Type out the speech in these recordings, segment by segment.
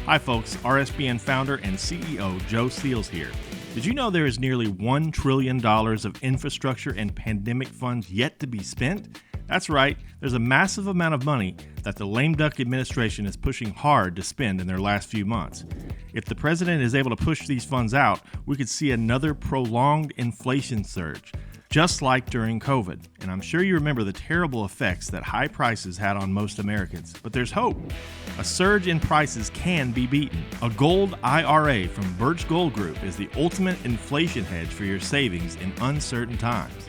Hi folks, RSBN founder and CEO Joe Seals here. Did you know there is nearly $1 trillion of infrastructure and pandemic funds yet to be spent? That's right, there's a massive amount of money that the lame duck administration is pushing hard to spend in their last few months. If the president is able to push these funds out, we could see another prolonged inflation surge, just like during COVID. And I'm sure you remember the terrible effects that high prices had on most Americans. But there's hope. A surge in prices can be beaten. A gold IRA from Birch Gold Group is the ultimate inflation hedge for your savings in uncertain times.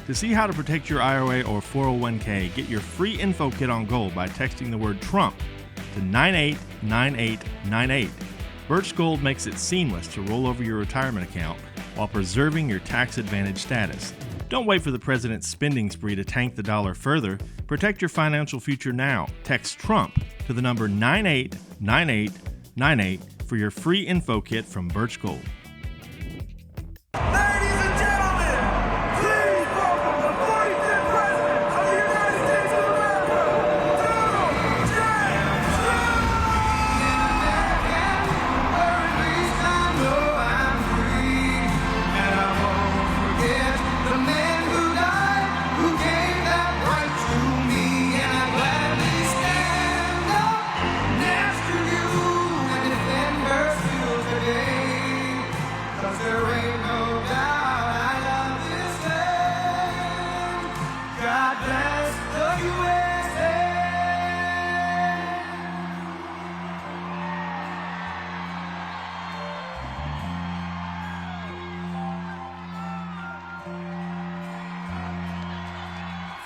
To see how to protect your IRA or 401k, get your free info kit on gold by texting the word Trump to 989898. Birch Gold makes it seamless to roll over your retirement account while preserving your tax advantage status. Don't wait for the president's spending spree to tank the dollar further. Protect your financial future now. Text Trump to the number 989898 for your free info kit from Birch Gold.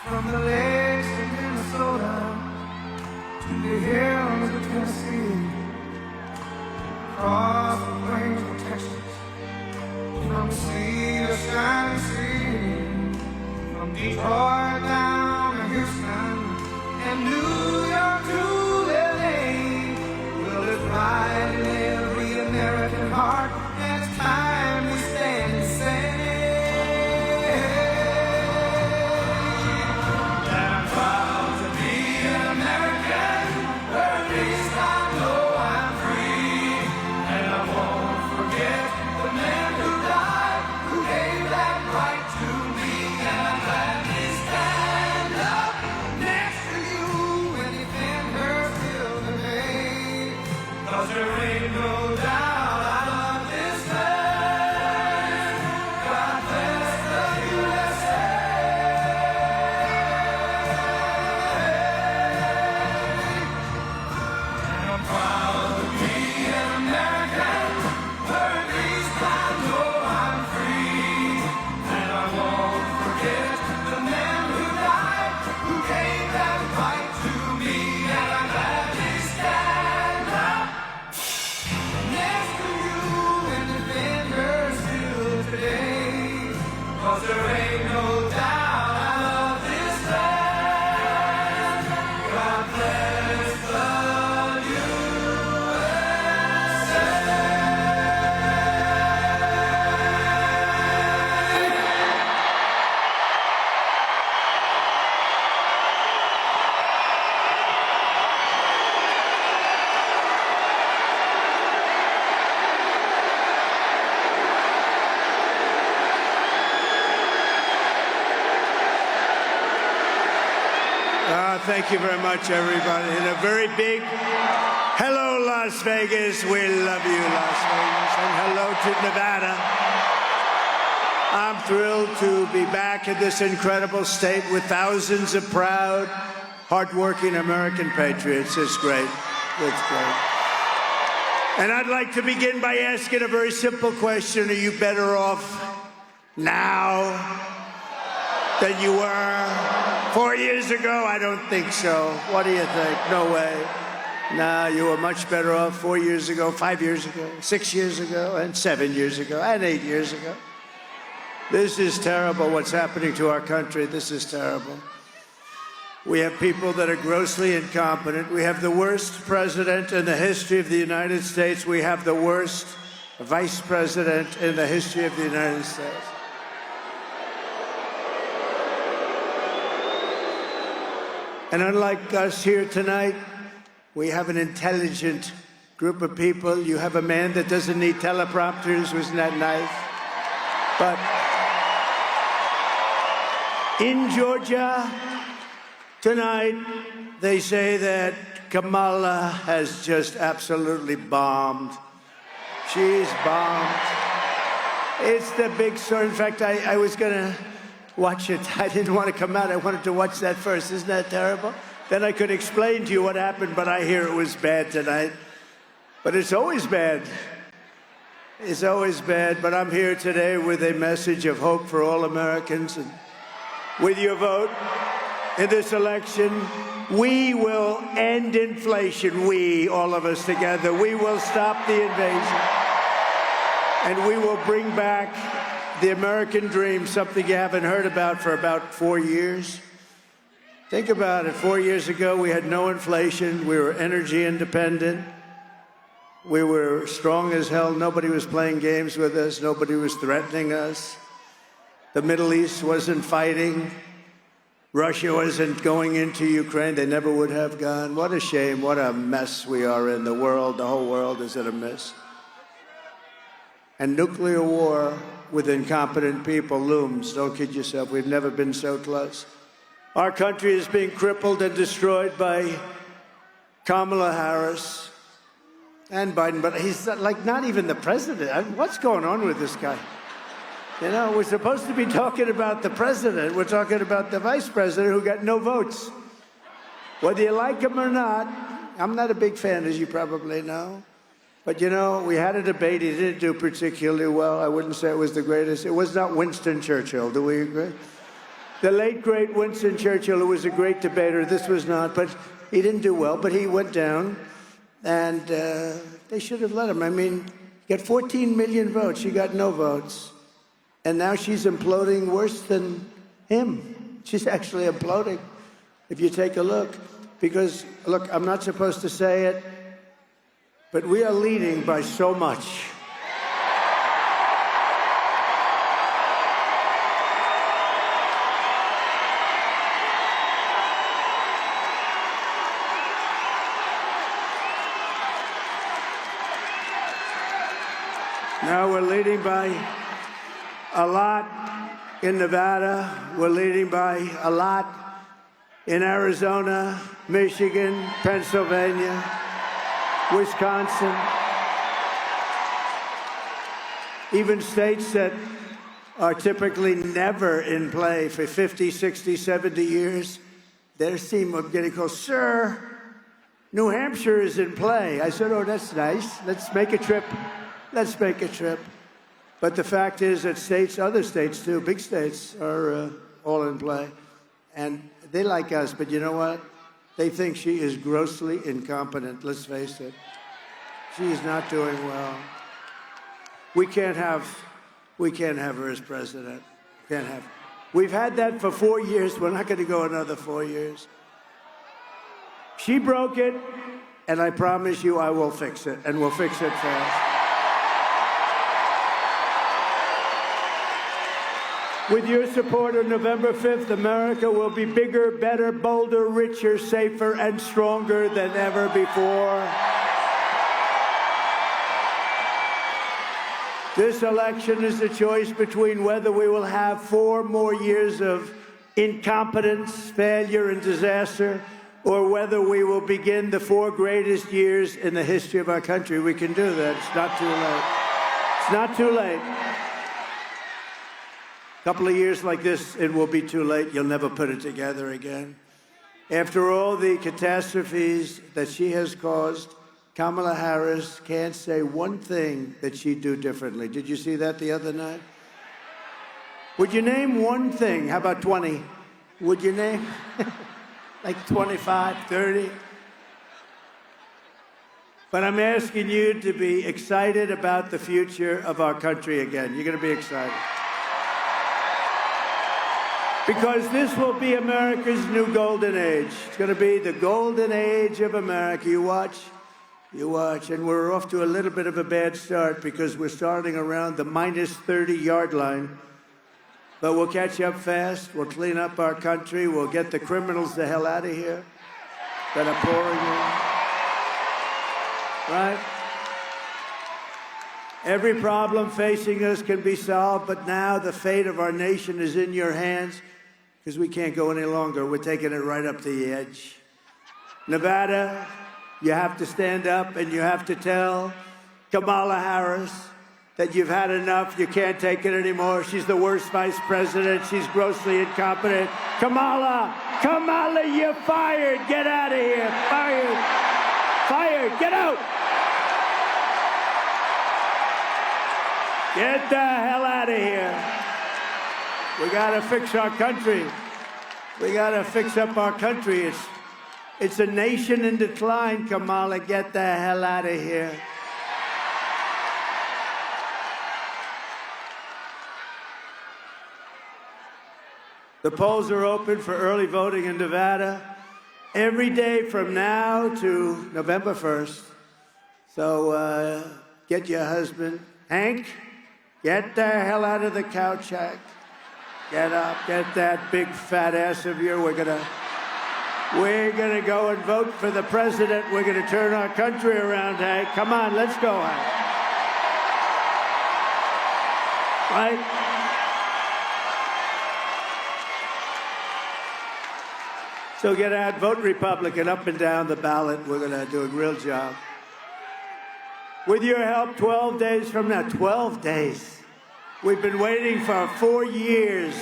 From the lakes of Minnesota to the hills of Tennessee, across the plains of Texas, from sea to shining sea, from Detroit down to Houston and New York to LA, will it ride in every American heart, and it's time we stand and say. Thank you very much, everybody. And a very big hello, Las Vegas. We love you, Las Vegas. And hello to Nevada. I'm thrilled to be back in this incredible state with thousands of proud, hardworking American patriots. It's great. It's great. And I'd like to begin by asking a very simple question. Are you better off now than you were 4 years ago? I don't think so. What do you think? No way. No, you were much better off 4 years ago, 5 years ago, 6 years ago, and 7 years ago, and 8 years ago. This is terrible what's happening to our country. This is terrible. We have people that are grossly incompetent. We have the worst president in the history of the United States. We have the worst vice president in the history of the United States. And unlike us here tonight, we have an intelligent group of people. You have a man that doesn't need teleprompters. Wasn't that nice? But in Georgia tonight, they say that Kamala has just absolutely bombed. She's bombed. It's the big story. In fact, I was going to watch it. I didn't want to come out. I wanted to watch that first. Isn't that terrible? Then I could explain to you what happened, but I hear it was bad tonight. But it's always bad. It's always bad. But I'm here today with a message of hope for all Americans. And with your vote in this election, we will end inflation. We, all of us together, we will stop the invasion. And we will bring back the American dream, something you haven't heard about for about 4 years. Think about it. 4 years ago, we had no inflation. We were energy independent. We were strong as hell. Nobody was playing games with us. Nobody was threatening us. The Middle East wasn't fighting. Russia wasn't going into Ukraine. They never would have gone. What a shame. What a mess we are in. The world, the whole world is in a mess. And nuclear war with incompetent people looms. Don't kid yourself. We've never been so close. Our country is being crippled and destroyed by Kamala Harris and Biden, but he's like not even the president. What's going on with this guy? You know, we're supposed to be talking about the president. We're talking about the vice president who got no votes. Whether you like him or not, I'm not a big fan, as you probably know. But, you know, we had a debate. He didn't do particularly well. I wouldn't say it was the greatest. It was not Winston Churchill. Do we agree? The late, great Winston Churchill, who was a great debater. This was not. But he didn't do well. But he went down. And they should have let him. I mean, he got 14 million votes. She got no votes. And now she's imploding worse than him. She's actually imploding, if you take a look. Because, look, I'm not supposed to say it, but we are leading by so much. Now we're leading by a lot in Nevada. We're leading by a lot in Arizona, Michigan, Pennsylvania, Wisconsin. Even states that are typically never in play for 50, 60, 70 years, they seem of getting close. Sir, New Hampshire is in play. I said, oh, that's nice. Let's make a trip. Let's make a trip. But the fact is that states, other states too, big states, are all in play. And they like us, but you know what? They think she is grossly incompetent, let's face it. She is not doing well. We can't have her as president. Can't have. We've had that for 4 years. We're not going to go another 4 years. She broke it, and I promise you I will fix it, and we'll fix it fast. With your support on November 5th, America will be bigger, better, bolder, richer, safer, and stronger than ever before. This election is a choice between whether we will have 4 more years of incompetence, failure, and disaster, or whether we will begin the 4 greatest years in the history of our country. We can do that. It's not too late. It's not too late. A couple of years like this, it will be too late. You'll never put it together again. After all the catastrophes that she has caused, Kamala Harris can't say one thing that she'd do differently. Did you see that the other night? Would you name one thing? How about 20? Would you name like 25, 30? But I'm asking you to be excited about the future of our country again. You're going to be excited. Because this will be America's new golden age. It's going to be the golden age of America. You watch. And we're off to a little bit of a bad start because we're starting around the minus 30-yard line. But we'll catch up fast. We'll clean up our country. We'll get the criminals the hell out of here that are pouring right? Every problem facing us can be solved, but now the fate of our nation is in your hands because we can't go any longer. We're taking it right up to the edge. Nevada, you have to stand up and you have to tell Kamala Harris that you've had enough. You can't take it anymore. She's the worst vice president. She's grossly incompetent. Kamala, you're fired. Get out of here. Fired. Get out. Get the hell out of here. We got to fix our country. We got to fix up our country. It's a nation in decline, Kamala. Get the hell out of here. The polls are open for early voting in Nevada every day from now to November 1st. So get your husband. Hank, get the hell out of the couch, Hank. Get up, get that big fat ass of yours. We're gonna go and vote for the president. We're gonna turn our country around, Hank. Come on, let's go, Hank. Right? So get out, vote Republican up and down the ballot. We're going to do a real job. With your help, 12 days from now, 12 days. We've been waiting for 4 years.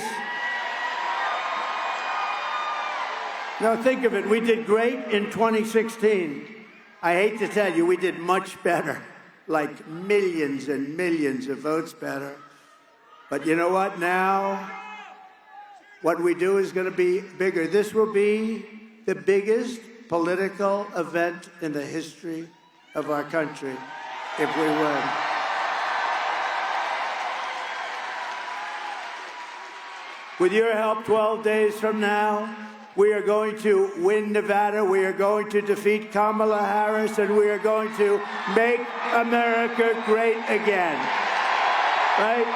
Now think of it, we did great in 2016. I hate to tell you, we did much better, like millions and millions of votes better. But you know what, now, what we do is going to be bigger. This will be the biggest political event in the history of our country if we win. With your help, 12 days from now, we are going to win Nevada. We are going to defeat Kamala Harris, and we are going to make America great again. Right?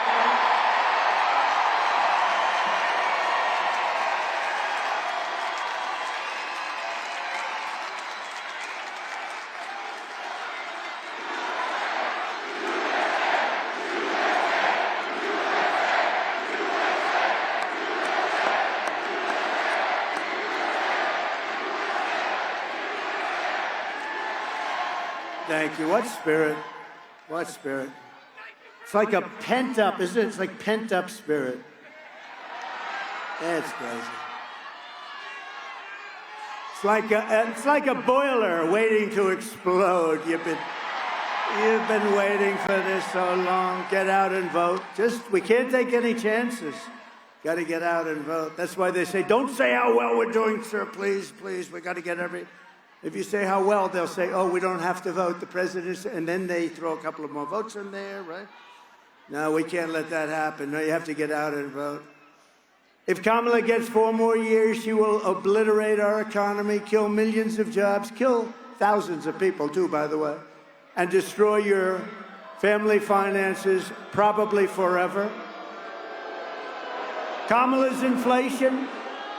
Thank you. What spirit? What spirit? It's like a pent-up, isn't it? It's like pent-up spirit. That's crazy. It's like a boiler waiting to explode. You've been waiting for this so long. Get out and vote. We can't take any chances. Got to get out and vote. That's why they say, don't say how well we're doing, sir. Please. We got to get If you say how well, they'll say, oh, we don't have to vote. The president, and then they throw a couple of more votes in there, right? No, we can't let that happen. No, you have to get out and vote. If Kamala gets 4 more years, she will obliterate our economy, kill millions of jobs, kill thousands of people, too, by the way, and destroy your family finances, probably forever. Kamala's inflation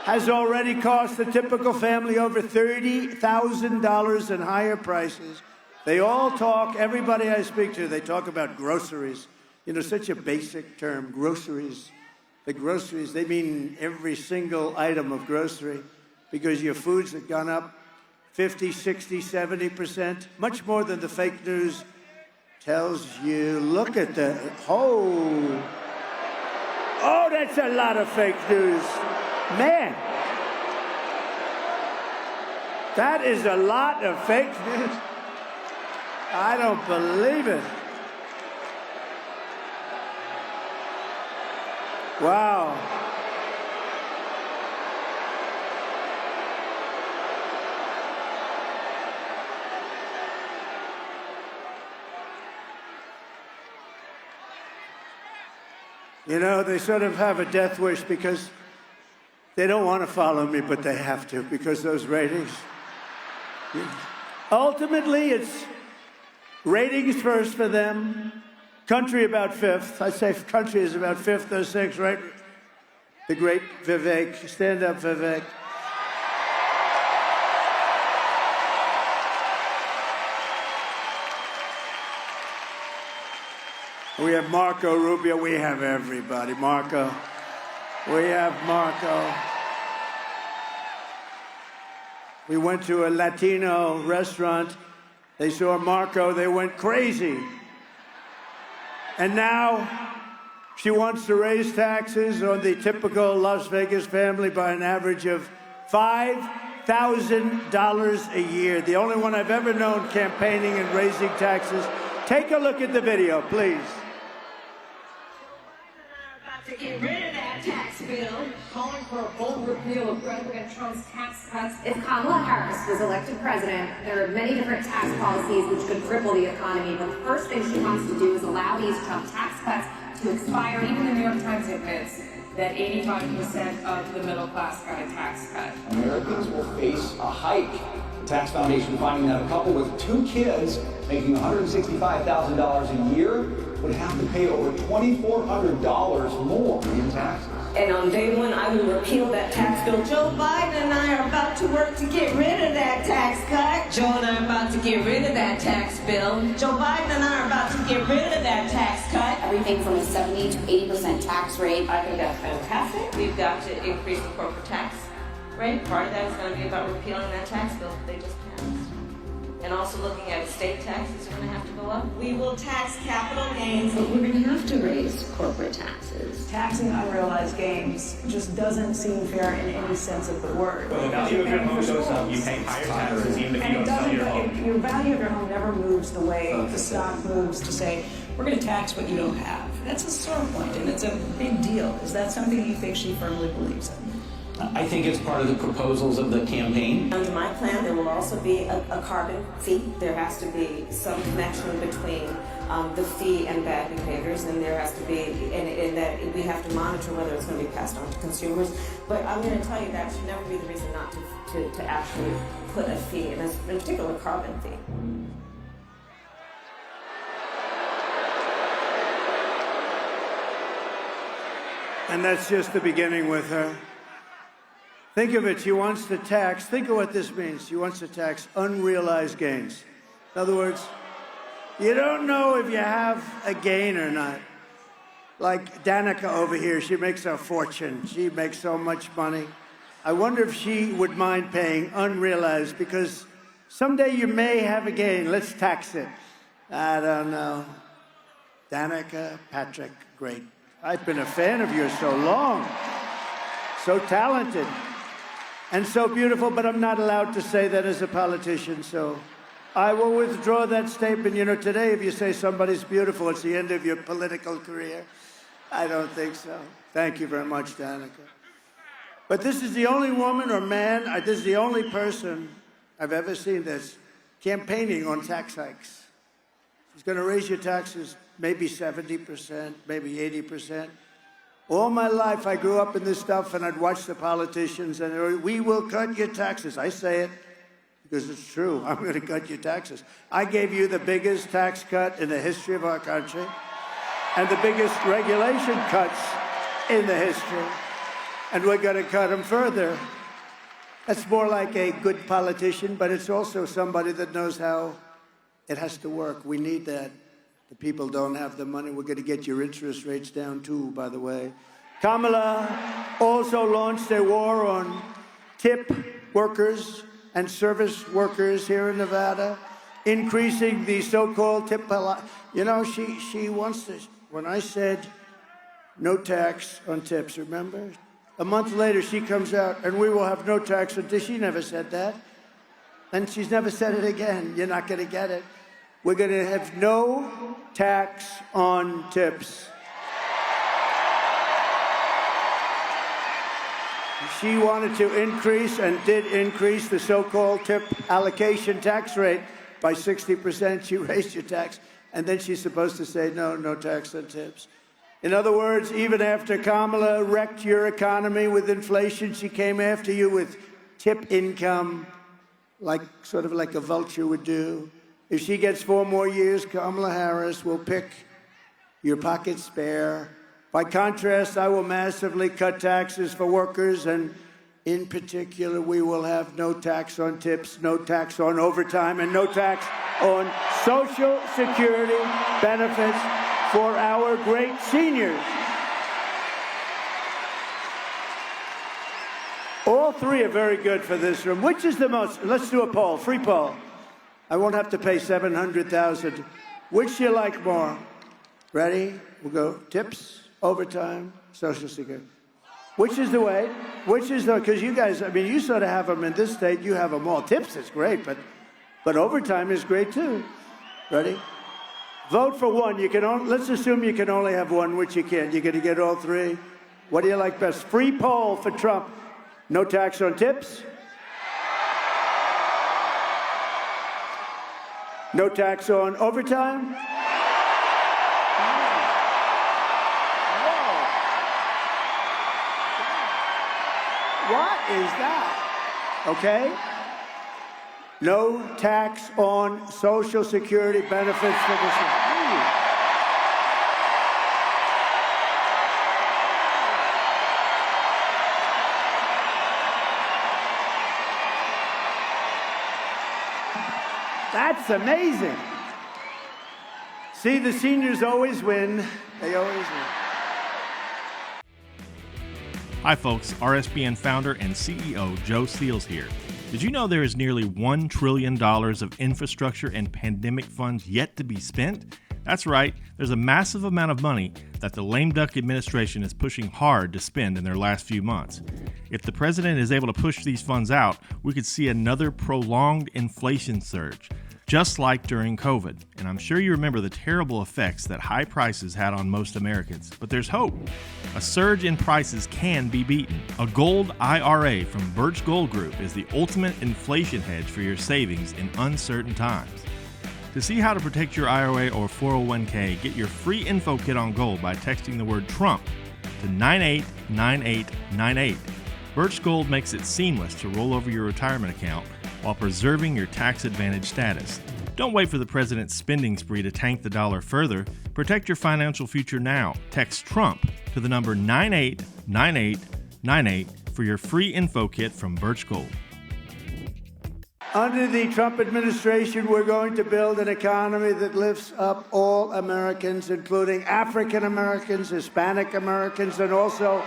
has already cost the typical family over $30,000 in higher prices. They all talk, everybody I speak to, they talk about groceries. You know, such a basic term, groceries. The groceries, they mean every single item of grocery, because your foods have gone up 50, 60, 70%, much more than the fake news tells you. Look at the, oh, that's a lot of fake news. Man, that is a lot of fake news. I don't believe it. Wow. You know, they sort of have a death wish because they don't want to follow me, but they have to because those ratings. Ultimately, it's ratings first for them. Country about 5th. I'd say country is about 5th or 6th, right? The great Vivek. Stand up, Vivek. We have Marco Rubio. We have everybody. Marco. We have Marco. We went to a Latino restaurant. They saw Marco. They went crazy. And now she wants to raise taxes on the typical Las Vegas family by an average of $5,000 a year. The only one I've ever known campaigning and raising taxes. Take a look at the video, please. To get rid of that tax bill, calling for a bold repeal of President Trump's tax cuts. If Kamala Harris was elected president, there are many different tax policies which could cripple the economy, but the first thing she wants to do is allow these Trump tax cuts to expire. Even the New York Times admits that 85% of the middle class got a tax cut. Americans will face a hike. The Tax Foundation finding that a couple with 2 kids making $165,000 a year would have to pay over $2,400 more in taxes. And on day one, I will repeal that tax bill. Joe Biden and I are about to work to get rid of that tax cut. Joe and I are about to get rid of that tax bill. Joe Biden and I are about to get rid of that tax cut. Everything from a 70 to 80% tax rate. I think that's fantastic. We've got to increase the corporate tax rate. Part of that is going to be about repealing that tax bill that they just passed. And also looking at estate taxes are going to have to go up. We will tax capital gains. But we're going to have to raise corporate taxes. Taxing unrealized gains just doesn't seem fair in any sense of the word. Well, the value of your home goes up. You pay higher taxes even if you don't sell your home. Your value of your home never moves the way the stock moves to say, we're going to tax what you don't have. That's a sore point, and it's a big deal. Is that something you think she firmly believes in? I think it's part of the proposals of the campaign. Under my plan, there will also be a carbon fee. There has to be some connection between the fee and bad behaviors, and there has to be, and that we have to monitor whether it's going to be passed on to consumers. But I'm going to tell you that should never be the reason not to actually put a fee, and in particular, a carbon fee. And that's just the beginning with her. Think of it, she wants to tax, think of what this means. She wants to tax unrealized gains. In other words, you don't know if you have a gain or not. Like Danica over here, she makes a fortune. She makes so much money. I wonder if she would mind paying unrealized, because someday you may have a gain. Let's tax it. I don't know. Danica Patrick, great. I've been a fan of yours so long. So talented. And so beautiful, but I'm not allowed to say that as a politician, so I will withdraw that statement. You know, today, if you say somebody's beautiful, it's the end of your political career. I don't think so. Thank you very much, Danica. But this is the only woman or man, this is the only person I've ever seen that's campaigning on tax hikes. She's going to raise your taxes maybe 70%, maybe 80%. All my life, I grew up in this stuff, and I'd watch the politicians, and we will cut your taxes. I say it because it's true. I'm going to cut your taxes. I gave you the biggest tax cut in the history of our country and the biggest regulation cuts in the history, and we're going to cut them further. That's more like a good politician, but it's also somebody that knows how it has to work. We need that. The people don't have the money. We're going to get your interest rates down, too, by the way. Kamala also launched a war on tip workers and service workers here in Nevada, increasing the so-called tip. You know, she wants to. When I said no tax on tips, remember? A month later, she comes out, and we will have no tax on tips. She never said that. And she's never said it again. You're not going to get it. We're going to have no tax on tips. She wanted to increase and did increase the so-called tip allocation tax rate by 60%. She raised your tax, and then she's supposed to say, no tax on tips. In other words, even after Kamala wrecked your economy with inflation, she came after you with tip income, sort of like a vulture would do. If she gets 4 more years, Kamala Harris will pick your pocket spare. By contrast, I will massively cut taxes for workers, and in particular, we will have no tax on tips, no tax on overtime, and no tax on Social Security benefits for our great seniors. All three are very good for this room. Which is the most? Let's do a poll, free poll. I won't have to pay $700,000. Which you like more? Ready? We'll go tips, overtime, Social Security. Which is the way? Which is the, because you guys, I mean, you sort of have them in this state, you have them all. Tips is great, but overtime is great too. Ready? Vote for one. You can only, let's assume you can only have one, which you can't. You're going to get all three. What do you like best? Free poll for Trump. No tax on tips. No tax on overtime. What is that? Okay. No tax on Social Security benefits for this. That's amazing. See, the seniors always win. They always win. Hi folks, RSBN founder and CEO Joe Steele here. Did you know there is nearly $1 trillion of infrastructure and pandemic funds yet to be spent? That's right, there's a massive amount of money that the lame duck administration is pushing hard to spend in their last few months. If the president is able to push these funds out, we could see another prolonged inflation surge, just like during COVID. And I'm sure you remember the terrible effects that high prices had on most Americans. But there's hope. A surge in prices can be beaten. A gold IRA from Birch Gold Group is the ultimate inflation hedge for your savings in uncertain times. To see how to protect your IRA or 401k, get your free info kit on gold by texting the word Trump to 989898. Birch Gold makes it seamless to roll over your retirement account while preserving your tax advantage status. Don't wait for the president's spending spree to tank the dollar further. Protect your financial future now. Text Trump to the number 989898 for your free info kit from Birch Gold. Under the Trump administration, we're going to build an economy that lifts up all Americans, including African Americans, Hispanic Americans, and also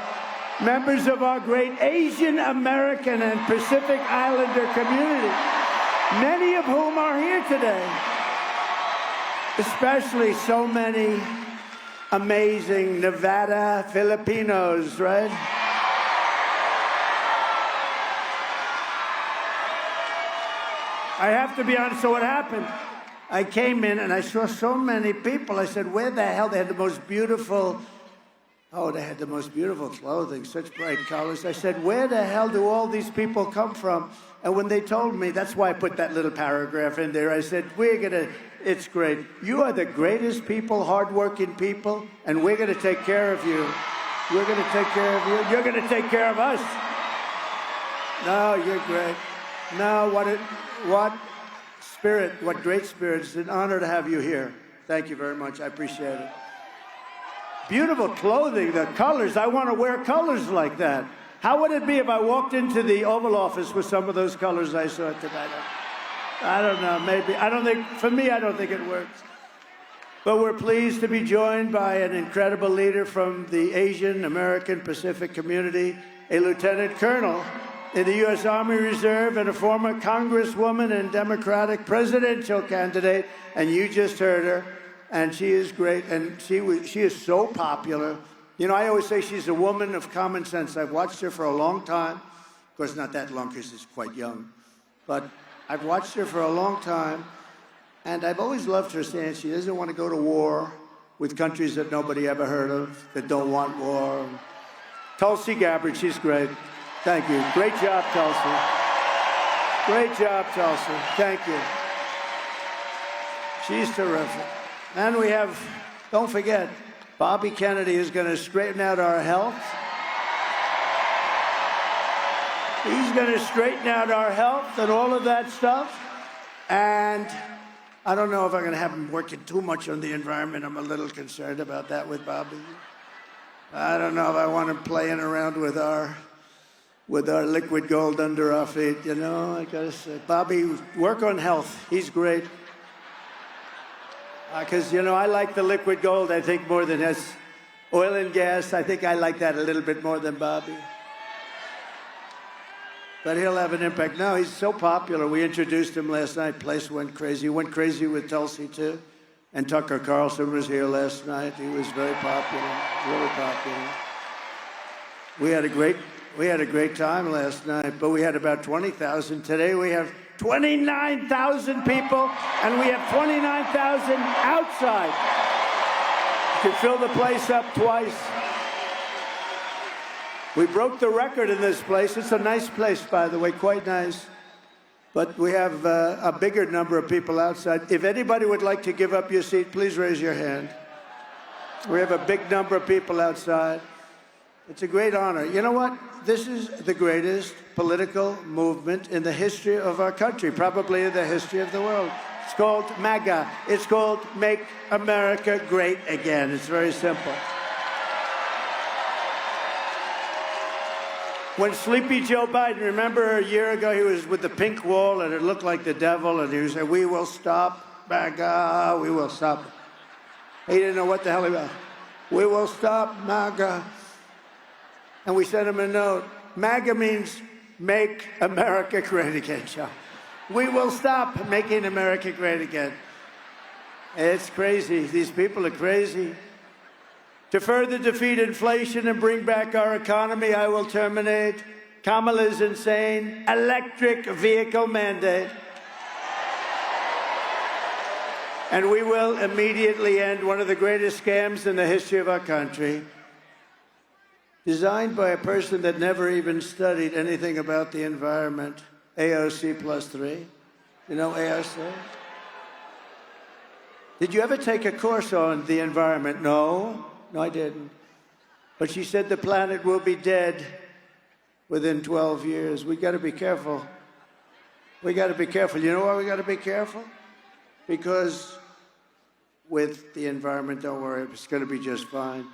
members of our great Asian American and Pacific Islander community, many of whom are here today, especially so many amazing Nevada Filipinos, right? I have to be honest, so what happened? I came in and I saw so many people. I said, where the hell? They had the most beautiful, they had the most beautiful clothing, such bright colors. I said, where the hell do all these people come from? And when they told me, that's why I put that little paragraph in there. I said, it's great. You are the greatest people, hardworking people, and we're going to take care of you. We're going to take care of you. You're going to take care of us. No, you're great. No, what spirit, what great spirit. It's an honor to have you here. Thank you very much. I appreciate it. Beautiful clothing, the colors. I want to wear colors like that. How would it be if I walked into the Oval Office with some of those colors I saw tonight? I don't know, maybe. For me, I don't think it works. But we're pleased to be joined by an incredible leader from the Asian American Pacific community, a lieutenant colonel in the U.S. Army Reserve and a former congresswoman and Democratic presidential candidate. And you just heard her. And she is great, and she is so popular. You know, I always say she's a woman of common sense. I've watched her for a long time. Of course, not that long because she's quite young. But I've watched her for a long time, and I've always loved her stance. She doesn't want to go to war with countries that nobody ever heard of, that don't want war. Tulsi Gabbard, she's great. Thank you. Great job, Tulsi. Great job, Tulsi. Thank you. She's terrific. And we have, don't forget, Bobby Kennedy is going to straighten out our health. He's going to straighten out our health and all of that stuff. And I don't know if I'm going to have him working too much on the environment. I'm a little concerned about that with Bobby. I don't know if I want him playing around with our liquid gold under our feet, you know. I got to say, Bobby, work on health. He's great. Because, you know, I like the liquid gold, I think, more than his oil and gas. I think I like that a little bit more than Bobby. But he'll have an impact. No, he's so popular. We introduced him last night. Place went crazy. He went crazy with Tulsi, too. And Tucker Carlson was here last night. He was very popular, really popular. We had a great time last night, but we had about 20,000. Today we have 29,000 people, and we have 29,000 outside. You can fill the place up twice. We broke the record in this place. It's a nice place, by the way, quite nice. But we have a bigger number of people outside. If anybody would like to give up your seat, please raise your hand. We have a big number of people outside. It's a great honor. You know what? This is the greatest political movement in the history of our country, probably in the history of the world. It's called MAGA. It's called Make America Great Again. It's very simple. When Sleepy Joe Biden, remember a year ago, he was with the pink wall and it looked like the devil, and he was saying, "We will stop MAGA, we will stop." He didn't know what the hell he was. "We will stop MAGA." And we sent him a note. MAGA means Make America Great Again, Joe. We will stop making America great again. It's crazy. These people are crazy. To further defeat inflation and bring back our economy, I will terminate Kamala's insane electric vehicle mandate. And we will immediately end one of the greatest scams in the history of our country, designed by a person that never even studied anything about the environment, AOC +3. You know AOC? Did you ever take a course on the environment? No, I didn't. But she said the planet will be dead within 12 years. We got to be careful. We got to be careful. You know why we got to be careful? Because with the environment, don't worry, it's going to be just fine.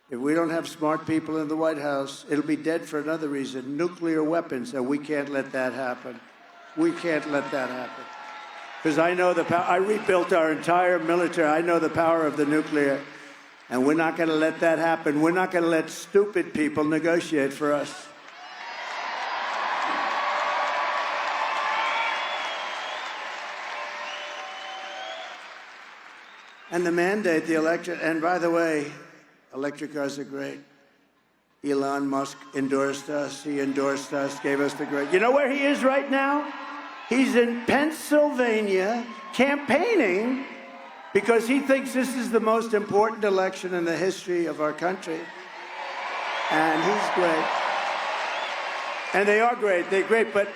If we don't have smart people in the White House, it'll be dead for another reason, nuclear weapons, and we can't let that happen. We can't let that happen. Because I know the power. I rebuilt our entire military. I know the power of the nuclear. And we're not going to let that happen. We're not going to let stupid people negotiate for us. And the mandate, the electric, and by the way, electric cars are great. Elon Musk endorsed us. He endorsed us, gave us the great. You know where he is right now? He's in Pennsylvania campaigning because he thinks this is the most important election in the history of our country. And he's great. And they are great. They're great, but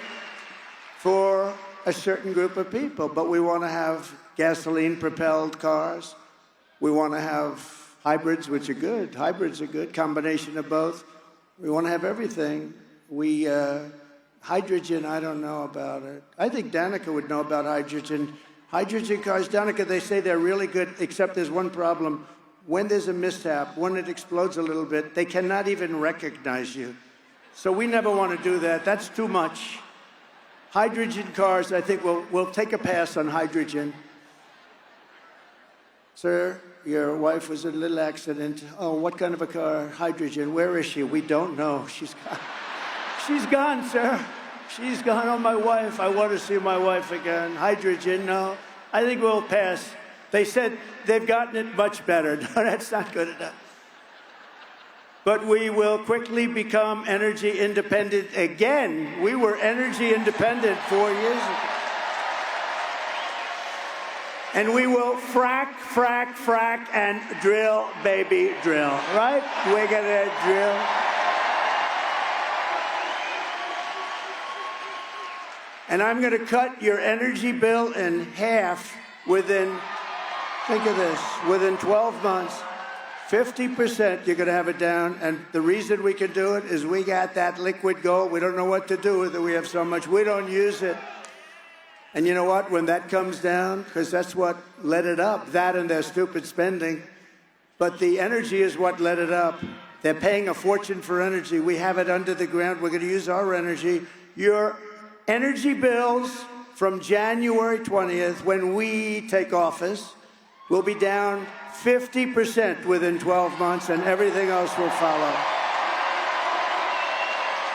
for a certain group of people. But we want to have gasoline-propelled cars. We want to have hybrids, which are good. Hybrids are good, combination of both. We want to have everything. Hydrogen, I don't know about it. I think Danica would know about hydrogen. Hydrogen cars, Danica, they say they're really good, except there's one problem. When there's a mishap, when it explodes a little bit, they cannot even recognize you. So we never want to do that. That's too much. Hydrogen cars, I think we'll take a pass on hydrogen. Sir, your wife was in a little accident. Oh, what kind of a car? Hydrogen. Where is she? We don't know. She's gone. She's gone, sir. She's gone. Oh, my wife. I want to see my wife again. Hydrogen, no. I think we'll pass. They said they've gotten it much better. No, that's not good enough. But we will quickly become energy independent again. We were energy independent 4 years ago. And we will frack, frack, frack, and drill, baby, drill. Right? We're going to drill. And I'm going to cut your energy bill in half within, think of this, within 12 months. 50% you're going to have it down. And the reason we can do it is we got that liquid gold. We don't know what to do with it. We have so much. We don't use it. And you know what? When that comes down, because that's what led it up, that and their stupid spending. But the energy is what led it up. They're paying a fortune for energy. We have it under the ground. We're going to use our energy. Your energy bills from January 20th, when we take office, will be down 50% within 12 months, and everything else will follow.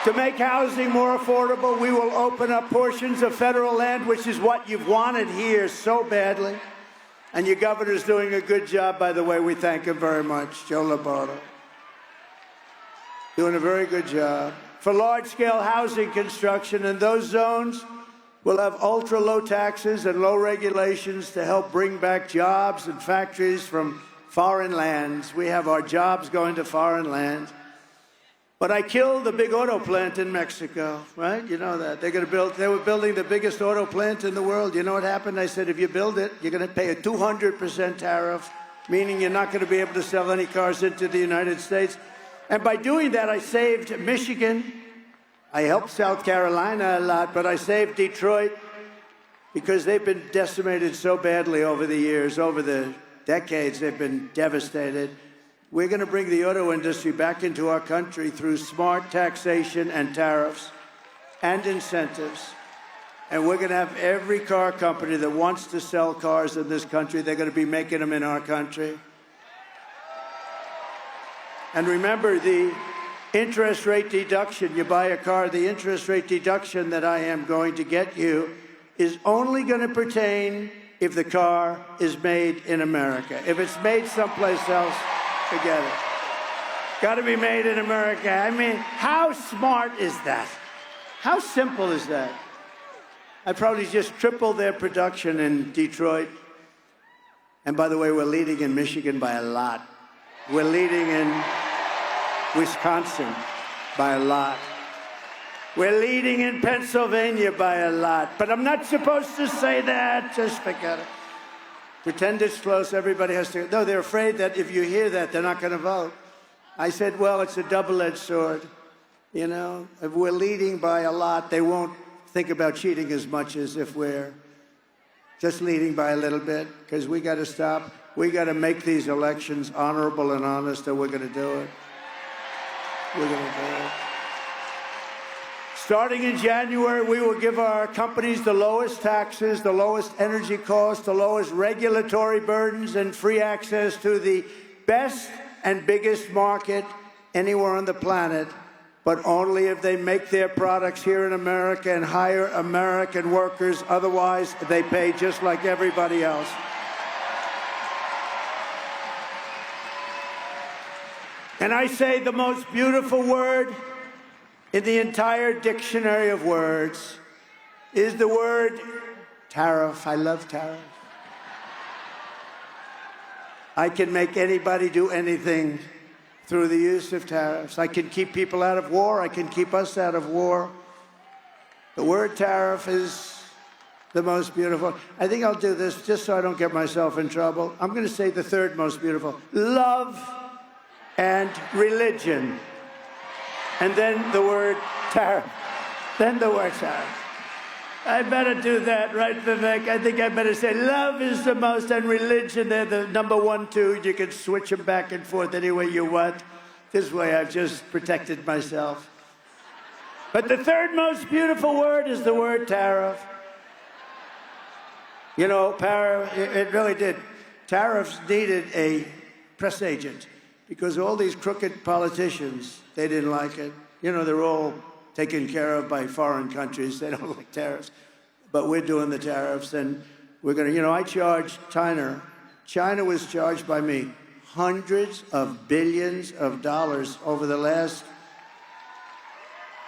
To make housing more affordable, we will open up portions of federal land, which is what you've wanted here so badly. And your governor's doing a good job, by the way. We thank him very much, Joe Labardo. Doing a very good job. For large-scale housing construction in those zones, we'll have ultra-low taxes and low regulations to help bring back jobs and factories from foreign lands. We have our jobs going to foreign lands. But I killed the big auto plant in Mexico, right? You know that. They were building the biggest auto plant in the world. You know what happened? I said, if you build it, you're going to pay a 200% tariff, meaning you're not going to be able to sell any cars into the United States. And by doing that, I saved Michigan. I helped South Carolina a lot, but I saved Detroit because they've been decimated so badly over the years, over the decades. They've been devastated. We're going to bring the auto industry back into our country through smart taxation and tariffs and incentives. And we're going to have every car company that wants to sell cars in this country, they're going to be making them in our country. And remember, the interest rate deduction, you buy a car, the interest rate deduction that I am going to get you is only going to pertain if the car is made in America. If it's made someplace else, forget it. Got to be made in America. I mean, how smart is that? How simple is that? I probably just tripled their production in Detroit. And by the way, we're leading in Michigan by a lot. We're leading in Wisconsin by a lot. We're leading in Pennsylvania by a lot. But I'm not supposed to say that. Just forget it. Pretend it's close. Everybody has to. No, they're afraid that if you hear that, they're not going to vote. I said, well, it's a double-edged sword. You know, if we're leading by a lot, they won't think about cheating as much as if we're just leading by a little bit, because we got to stop. We got to make these elections honorable and honest, and we're going to do it. We're going to do it. Starting in January, we will give our companies the lowest taxes, the lowest energy costs, the lowest regulatory burdens, and free access to the best and biggest market anywhere on the planet, but only if they make their products here in America and hire American workers. Otherwise, they pay just like everybody else. And I say the most beautiful word in the entire dictionary of words is the word tariff. I love tariff. I can make anybody do anything through the use of tariffs. I can keep people out of war. I can keep us out of war. The word tariff is the most beautiful. I think I'll do this just so I don't get myself in trouble. I'm going to say the third most beautiful. Love and religion. And then the word tariff. Then the word tariff. I better do that, right, Vivek? I think I better say love is the most, and religion, they're the number 1, 2. You can switch them back and forth any way you want. This way I've just protected myself. But the third most beautiful word is the word tariff. You know, it really did. Tariffs needed a press agent because all these crooked politicians, they didn't like it. You know, they're all taken care of by foreign countries. They don't like tariffs. But we're doing the tariffs, and we're going to, you know, I charged China. China was charged by me hundreds of billions of dollars over the last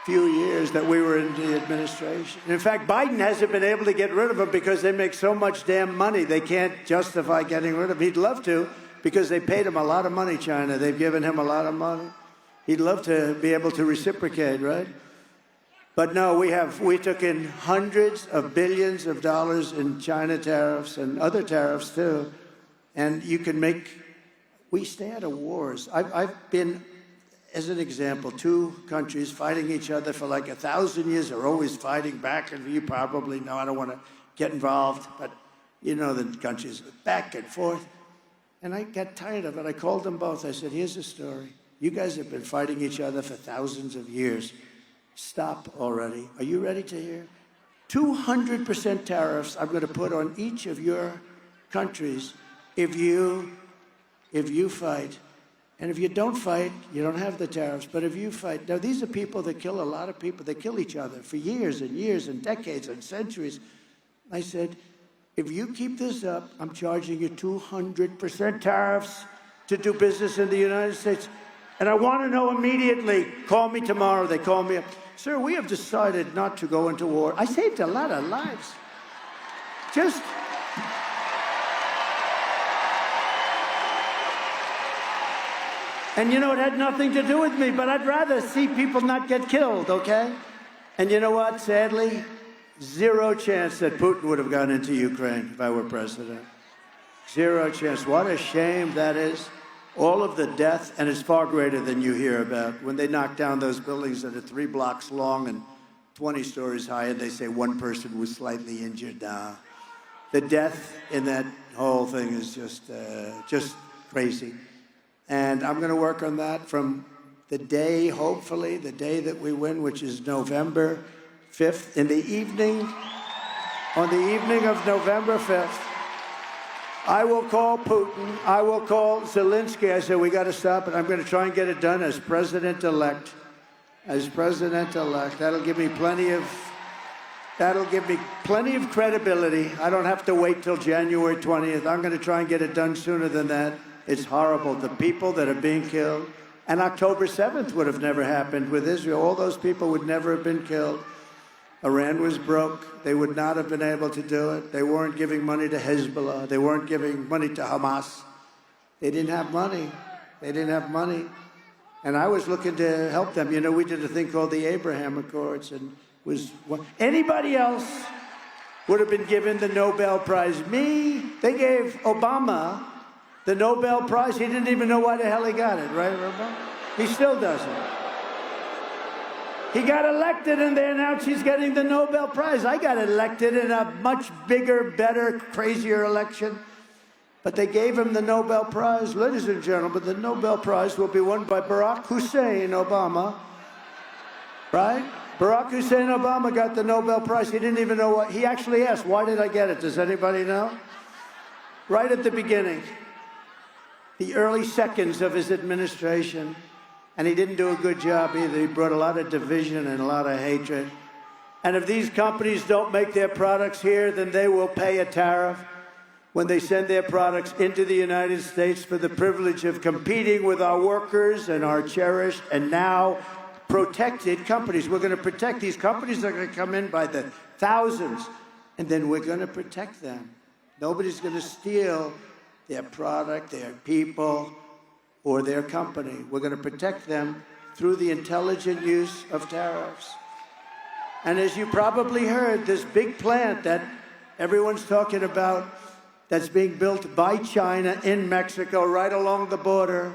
few years that we were in the administration. And in fact, Biden hasn't been able to get rid of them because they make so much damn money, they can't justify getting rid of them. He'd love to, because they paid him a lot of money, China. They've given him a lot of money. He'd love to be able to reciprocate, right? But no, we took in hundreds of billions of dollars in China tariffs and other tariffs too. And you can we stay out of wars. I've been, as an example, 2 countries fighting each other for like 1,000 years. They're always fighting back, and you probably know, I don't want to get involved, but you know the countries back and forth. And I got tired of it. I called them both. I said, here's the story. You guys have been fighting each other for thousands of years. Stop already. Are you ready to hear? 200% tariffs I'm going to put on each of your countries if you fight. And if you don't fight, you don't have the tariffs. But if you fight, now these are people that kill a lot of people. They kill each other for years and years and decades and centuries. I said, if you keep this up, I'm charging you 200% tariffs to do business in the United States. And I want to know immediately. Call me tomorrow. They call me up. Sir, we have decided not to go into war. I saved a lot of lives. Just... And you know, it had nothing to do with me, but I'd rather see people not get killed, okay? And you know what? Sadly, zero chance that Putin would have gone into Ukraine if I were president. Zero chance. What a shame that is. All of the death, and it's far greater than you hear about. When they knock down those buildings that are 3 blocks long and 20 stories high, and they say one person was slightly injured. The death in that whole thing is just crazy. And I'm going to work on that from the day, hopefully, the day that we win, which is November 5th, in the evening, on the evening of November 5th. I will call Putin. I will call Zelensky. I said, we got to stop it. I'm going to try and get it done as president-elect. As president-elect. That'll give me plenty of credibility. I don't have to wait till January 20th. I'm going to try and get it done sooner than that. It's horrible. The people that are being killed. And October 7th would have never happened with Israel. All those people would never have been killed. Iran was broke. They would not have been able to do it. They weren't giving money to Hezbollah. They weren't giving money to Hamas. They didn't have money. They didn't have money. And I was looking to help them. You know, we did a thing called the Abraham Accords. And anybody else would have been given the Nobel Prize. Me, they gave Obama the Nobel Prize. He didn't even know why the hell he got it, right, Obama? He still doesn't. He got elected and they announced he's getting the Nobel Prize. I got elected in a much bigger, better, crazier election. But they gave him the Nobel Prize. Ladies and gentlemen, the Nobel Prize will be won by Barack Hussein Obama. Right? Barack Hussein Obama got the Nobel Prize. He didn't even know what. He actually asked, why did I get it? Does anybody know? Right at the beginning. The early seconds of his administration. And he didn't do a good job either. He brought a lot of division and a lot of hatred. And if these companies don't make their products here, then they will pay a tariff when they send their products into the United States for the privilege of competing with our workers and our cherished and now protected companies. We're going to protect these companies. That are going to come in by the thousands. And then we're going to protect them. Nobody's going to steal their product, their people, or their company. We're going to protect them through the intelligent use of tariffs. And as you probably heard, this big plant that everyone's talking about that's being built by China in Mexico right along the border,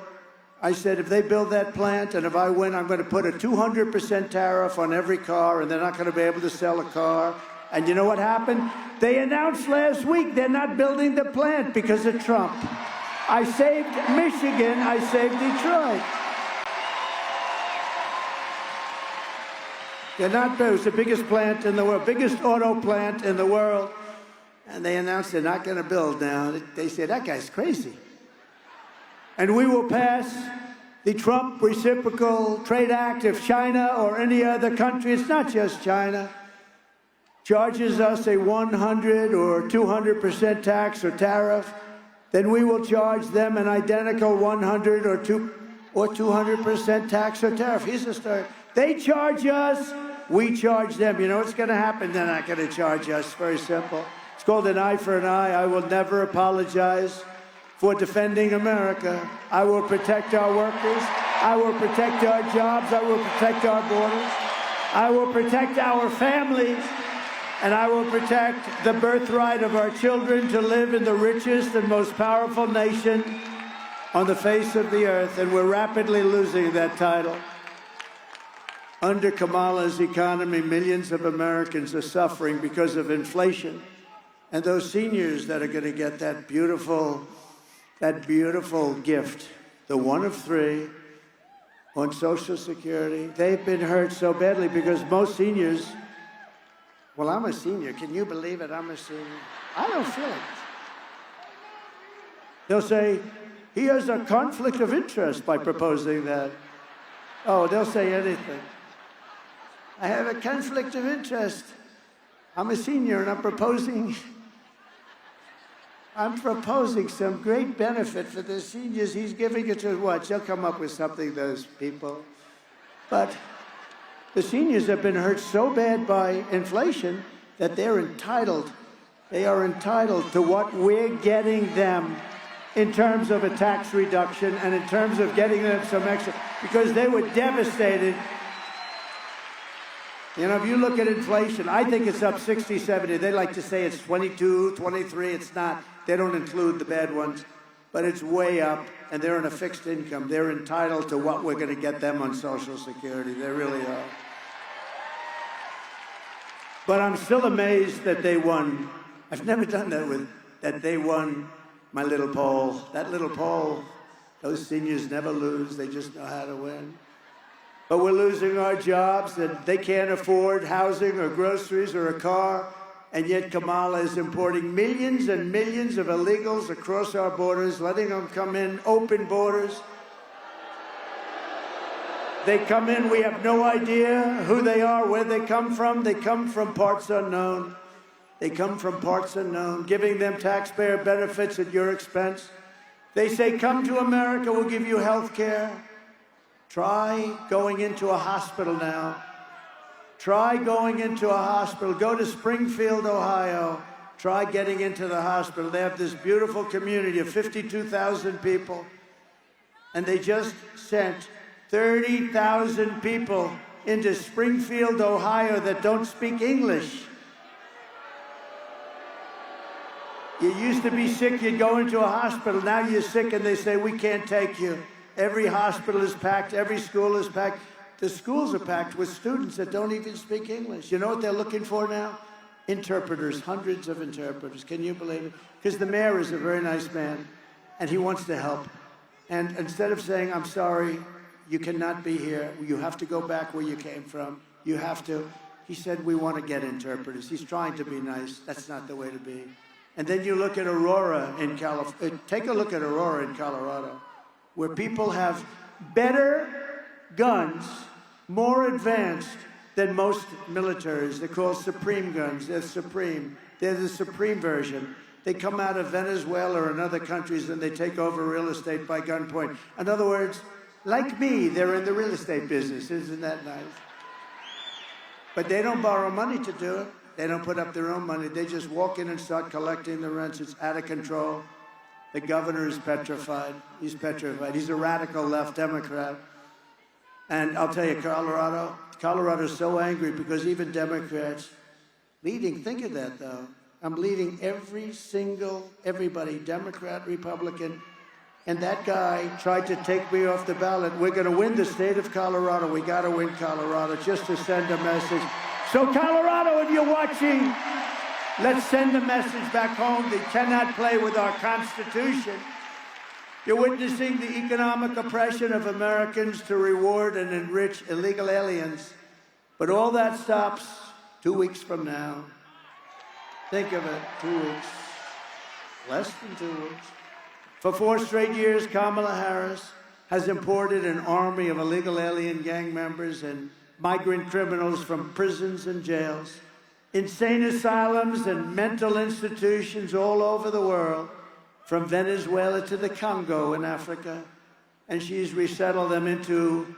I said, if they build that plant and if I win, I'm going to put a 200% tariff on every car and they're not going to be able to sell a car. And you know what happened? They announced last week they're not building the plant because of Trump. I saved Michigan, I saved Detroit. They're not, it was the biggest plant in the world, biggest auto plant in the world. And they announced they're not going to build now. They said, that guy's crazy. And we will pass the Trump Reciprocal Trade Act if China or any other country, it's not just China, charges us a 100 or 200% tax or tariff, then we will charge them an identical 100 or 200% tax or tariff. Here's the story. They charge us, we charge them. You know what's going to happen? They're not going to charge us. Very simple. It's called an eye for an eye. I will never apologize for defending America. I will protect our workers. I will protect our jobs. I will protect our borders. I will protect our families. And I will protect the birthright of our children to live in the richest and most powerful nation on the face of the earth. And we're rapidly losing that title. Under Kamala's economy, millions of Americans are suffering because of inflation. And those seniors that are going to get that beautiful gift, the one of three on Social Security, they've been hurt so badly because most seniors, well, I'm a senior. Can you believe it? I'm a senior. I don't feel it. They'll say, he has a conflict of interest by proposing that. Oh, they'll say anything. I have a conflict of interest. I'm a senior and I'm proposing some great benefit for the seniors. He's giving it to what? They'll come up with something, those people. But the seniors have been hurt so bad by inflation that they are entitled to what we're getting them in terms of a tax reduction and in terms of getting them some extra, because they were devastated. You know, if you look at inflation, I think it's up 60, 70. They like to say it's 22, 23. It's not. They don't include the bad ones. But it's way up, and they're on a fixed income. They're entitled to what we're going to get them on Social Security. They really are. But I'm still amazed that they won. I've never done that they won my little poll. That little poll, those seniors never lose. They just know how to win. But we're losing our jobs, and they can't afford housing or groceries or a car, and yet Kamala is importing millions and millions of illegals across our borders, letting them come in, open borders. They come in, we have no idea who they are, where they come from. They come from parts unknown. They come from parts unknown, giving them taxpayer benefits at your expense. They say, come to America, we'll give you health care. Try going into a hospital now. Try going into a hospital. Go to Springfield, Ohio. Try getting into the hospital. They have this beautiful community of 52,000 people. And they just sent 30,000 people into Springfield, Ohio that don't speak English. You used to be sick, you'd go into a hospital. Now you're sick and they say, we can't take you. Every hospital is packed, every school is packed. The schools are packed with students that don't even speak English. You know what they're looking for now? Interpreters, hundreds of interpreters. Can you believe it? Because the mayor is a very nice man, and he wants to help. And instead of saying, I'm sorry, you cannot be here, you have to go back where you came from, you have to, he said, we want to get interpreters. He's trying to be nice. That's not the way to be. And then you look at Aurora in California. Take a look at Aurora in Colorado, where people have better guns, more advanced than most militaries. They're called Supreme guns. They're Supreme. They're the Supreme version. They come out of Venezuela and other countries and they take over real estate by gunpoint. In other words, like me, they're in the real estate business. Isn't that nice? But they don't borrow money to do it. They don't put up their own money. They just walk in and start collecting the rents. It's out of control. The governor is petrified. He's petrified. He's a radical left Democrat. And I'll tell you, Colorado's so angry because even Democrats leading, think of that though. I'm leading everybody, Democrat, Republican, and that guy tried to take me off the ballot. We're going to win the state of Colorado. We got to win Colorado just to send a message. So Colorado, if you're watching, let's send a message back home. They cannot play with our Constitution. You're witnessing the economic oppression of Americans to reward and enrich illegal aliens. But all that stops 2 weeks from now. Think of it, 2 weeks. Less than 2 weeks. For 4 straight years, Kamala Harris has imported an army of illegal alien gang members and migrant criminals from prisons and jails, insane asylums and mental institutions all over the world, from Venezuela to the Congo in Africa, and she's resettled them into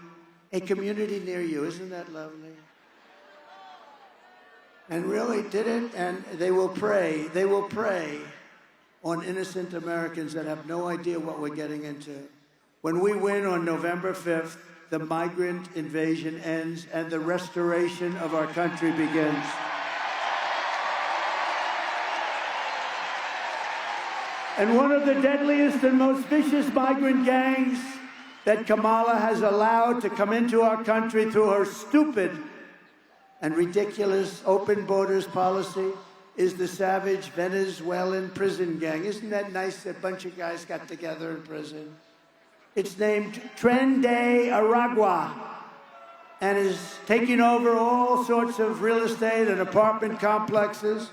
a community near you. Isn't that lovely? And really did it, and they will prey on innocent Americans that have no idea what we're getting into. When we win on November 5th, the migrant invasion ends and the restoration of our country begins. And one of the deadliest and most vicious migrant gangs that Kamala has allowed to come into our country through her stupid and ridiculous open borders policy is the savage Venezuelan prison gang. Isn't that nice? A bunch of guys got together in prison. It's named Tren de Aragua and is taking over all sorts of real estate and apartment complexes.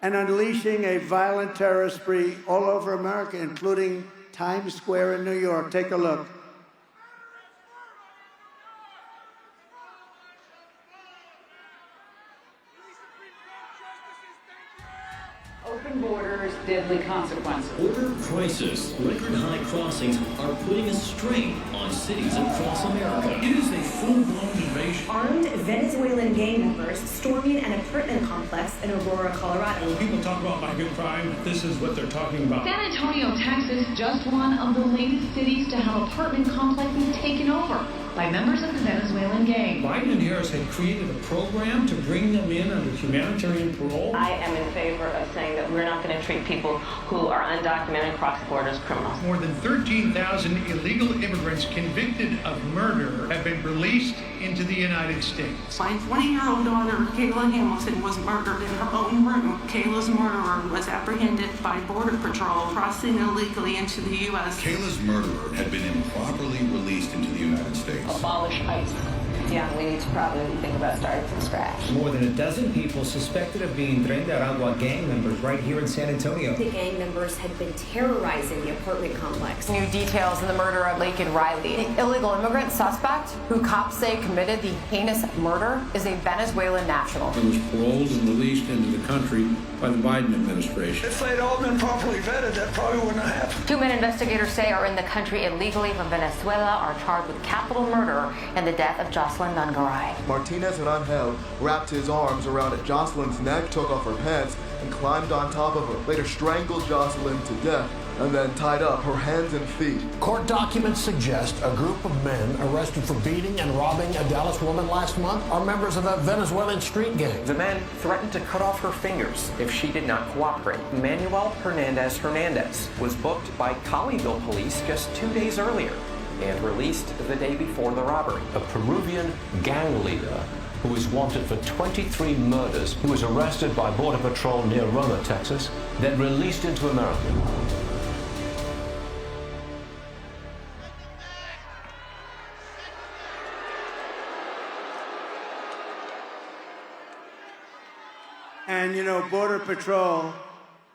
and unleashing a violent terror spree all over America, including Times Square in New York. Take a look. Open borders, deadly consequences. Border crisis, record-high crossings are putting a strain on cities across America. It is a full-blown invasion. Armed Venezuelan gang members storming an apartment complex in Aurora, Colorado. When people talk about violent crime, this is what they're talking about. San Antonio, Texas, just one of the latest cities to have apartment complexes taken over by members of the Venezuelan gang. Biden and Harris had created a program to bring them in under humanitarian parole. I am in favor of saying that we're not going to treat people who are undocumented and cross the border as criminals. More than 13,000 illegal immigrants convicted of murder have been released into the United States. My 20-year-old daughter, Kayla Hamilton, was murdered in her own room. Kayla's murderer was apprehended by Border Patrol crossing illegally into the U.S. Kayla's murderer had been improperly released into the United States. Abolish ICE. Yeah, we need to probably think about starting from scratch. More than a dozen people suspected of being Tren de Aragua gang members right here in San Antonio. The gang members had been terrorizing the apartment complex. New details in the murder of Laken Riley. The illegal immigrant suspect, who cops say committed the heinous murder, is a Venezuelan national. He was paroled and released into the country by the Biden administration. If they'd all been properly vetted, that probably wouldn't have happened. 2 men investigators say are in the country illegally from Venezuela are charged with capital murder and the death of Jocelyn Nungaray. Martinez and Angel wrapped his arms around Jocelyn's neck, took off her pants, and climbed on top of her. Later strangled Jocelyn to death and then tied up her hands and feet. Court documents suggest a group of men arrested for beating and robbing a Dallas woman last month are members of a Venezuelan street gang. The men threatened to cut off her fingers if she did not cooperate. Manuel Hernandez was booked by Colleyville police just 2 days earlier and released the day before the robbery. A Peruvian gang leader who is wanted for 23 murders. He was arrested by Border Patrol near Roma, Texas, then released into America. And you know, Border Patrol,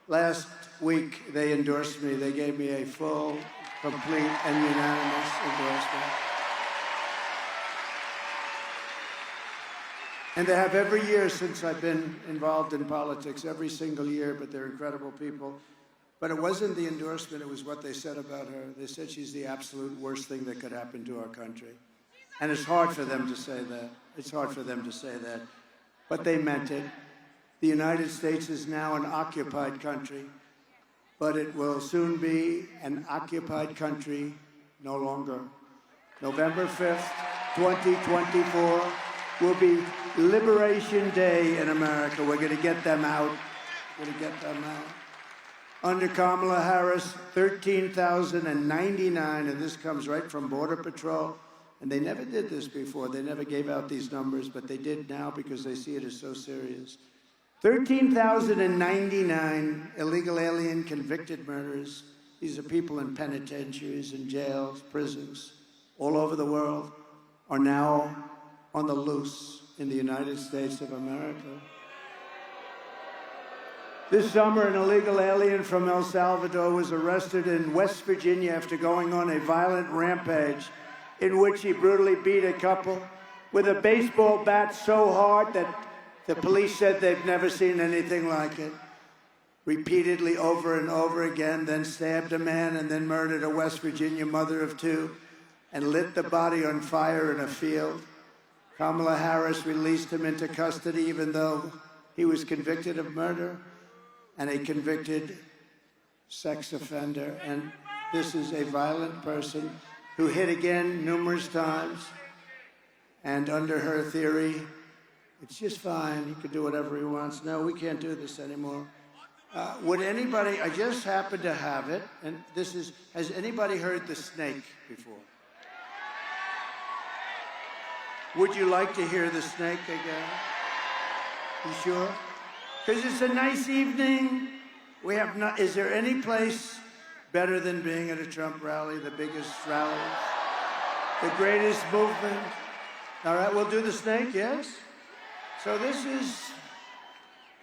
last week they endorsed me. They gave me a full, complete, and unanimous endorsement. And they have every year since I've been involved in politics, every single year, but they're incredible people. But it wasn't the endorsement, it was what they said about her. They said she's the absolute worst thing that could happen to our country. And it's hard for them to say that. It's hard for them to say that. But they meant it. The United States is now an occupied country, but it will soon be an occupied country no longer. November 5th, 2024 will be Liberation Day in America. We're going to get them out. We're going to get them out. Under Kamala Harris, 13,099, and this comes right from Border Patrol. And they never did this before. They never gave out these numbers, but they did now because they see it as so serious. 13,099 illegal alien convicted murderers. These are people in penitentiaries and jails, prisons, all over the world, are now on the loose in the United States of America. This summer, an illegal alien from El Salvador was arrested in West Virginia after going on a violent rampage in which he brutally beat a couple with a baseball bat so hard that the police said they've never seen anything like it. Repeatedly over and over again, then stabbed a man and then murdered a West Virginia mother of two and lit the body on fire in a field. Kamala Harris released him into custody even though he was convicted of murder and a convicted sex offender. And this is a violent person who hit again numerous times. And under her theory, it's just fine. He can do whatever he wants. No, we can't do this anymore. Would anybody, I just happen to have it, and this is, has anybody heard the snake before? Would you like to hear the snake again? You sure? Because it's a nice evening. We have not, is there any place better than being at a Trump rally, the biggest rally, the greatest movement? All right, we'll do the snake, yes? So this is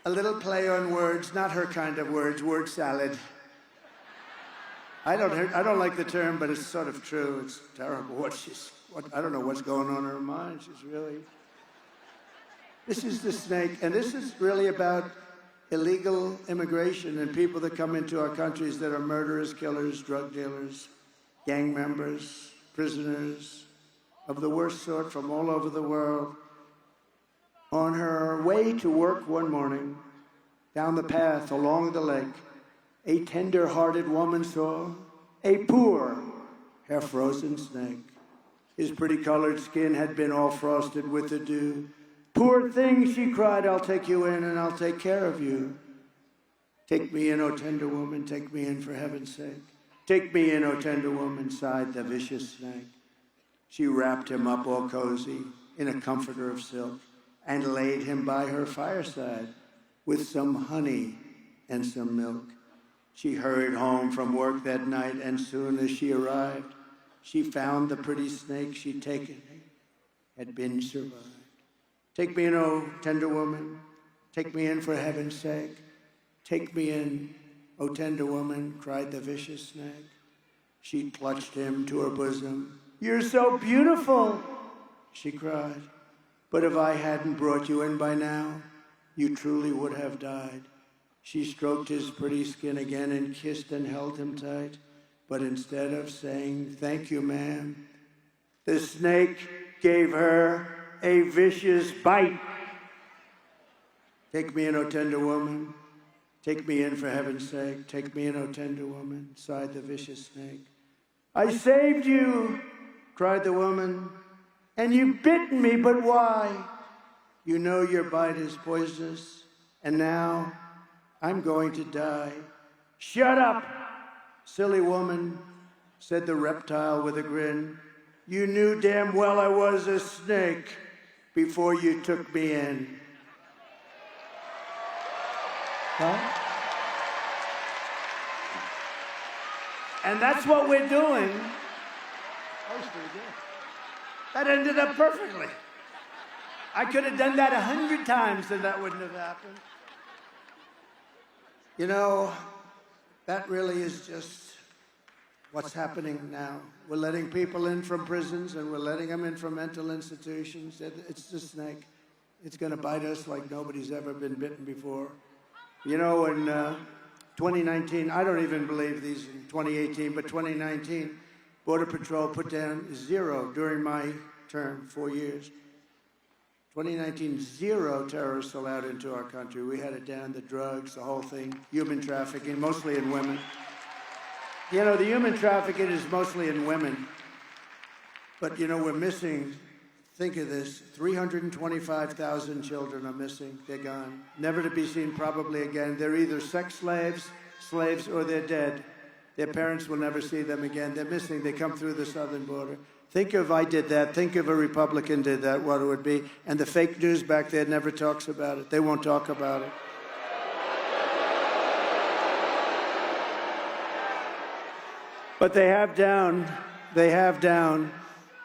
a little play on words, not her kind of words, word salad. I don't like the term, but it's sort of true. It's terrible. I don't know what's going on in her mind. This is the snake, and this is really about illegal immigration and people that come into our countries that are murderers, killers, drug dealers, gang members, prisoners of the worst sort from all over the world. On her way to work one morning, down the path along the lake, a tender-hearted woman saw a poor, half-frozen snake. His pretty colored skin had been all frosted with the dew. Poor thing, she cried, I'll take you in and I'll take care of you. Take me in, O tender woman, take me in for heaven's sake. Take me in, O tender woman, sighed the vicious snake. She wrapped him up all cozy in a comforter of silk and laid him by her fireside with some honey and some milk. She hurried home from work that night, and soon as she arrived, she found the pretty snake she'd taken had been survived. Take me in, O tender woman, take me in for heaven's sake. Take me in, O tender woman, cried the vicious snake. She clutched him to her bosom. You're so beautiful, she cried. But if I hadn't brought you in by now, you truly would have died. She stroked his pretty skin again and kissed and held him tight. But instead of saying, thank you, ma'am, the snake gave her a vicious bite. Take me in, O tender woman. Take me in for heaven's sake. Take me in, O tender woman, sighed the vicious snake. I saved you, cried the woman, and you bitten me, but why? You know your bite is poisonous, and now I'm going to die. Shut up, silly woman, said the reptile with a grin. You knew damn well I was a snake before you took me in. Huh? And that's what we're doing. That was pretty good. That ended up perfectly. I could have done that 100 times and that wouldn't have happened. You know, that really is just what's happening now. We're letting people in from prisons and we're letting them in from mental institutions. It's the snake. It's going to bite us like nobody's ever been bitten before. You know, in 2019, I don't even believe these in 2018, but 2019, Border Patrol put down 0 during my term, 4 years. 2019, 0 terrorists allowed into our country. We had it down, the drugs, the whole thing, human trafficking, mostly in women. You know, the human trafficking is mostly in women. But, you know, we're missing, think of this, 325,000 children are missing. They're gone. Never to be seen probably again. They're either sex slaves, or they're dead. Their parents will never see them again. They're missing. They come through the southern border. Think if I did that. Think if a Republican did that, what it would be. And the fake news back there never talks about it. They won't talk about it. But they have down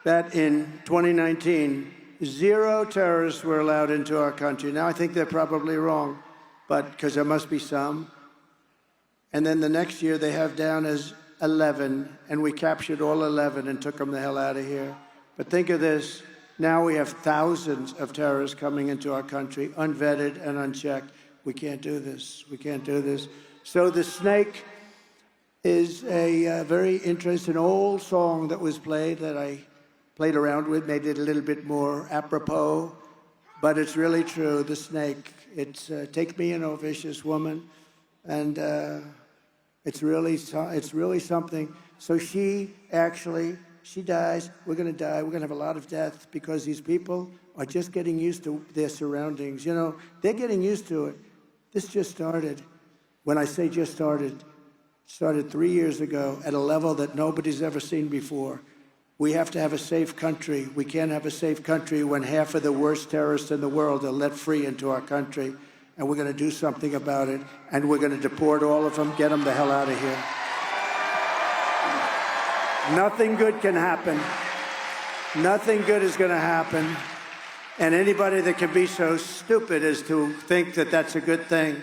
that in 2019, 0 terrorists were allowed into our country. Now, I think they're probably wrong, but because there must be some. And then the next year, they have down as 11, and we captured all 11 and took them the hell out of here. But think of this. Now we have thousands of terrorists coming into our country, unvetted and unchecked. We can't do this. We can't do this. So the snake is a very interesting old song that was played that I played around with, made it a little bit more apropos, but it's really true, the snake. It's take me in, O vicious woman, and it's really something. So she dies, we're gonna die, we're gonna have a lot of death because these people are just getting used to their surroundings. You know, they're getting used to it. This just started. When I say just started 3 years ago at a level that nobody's ever seen before. We have to have a safe country. We can't have a safe country when half of the worst terrorists in the world are let free into our country. And we're going to do something about it. And we're going to deport all of them, get them the hell out of here. Nothing good can happen. Nothing good is going to happen And anybody that can be so stupid as to think that that's a good thing.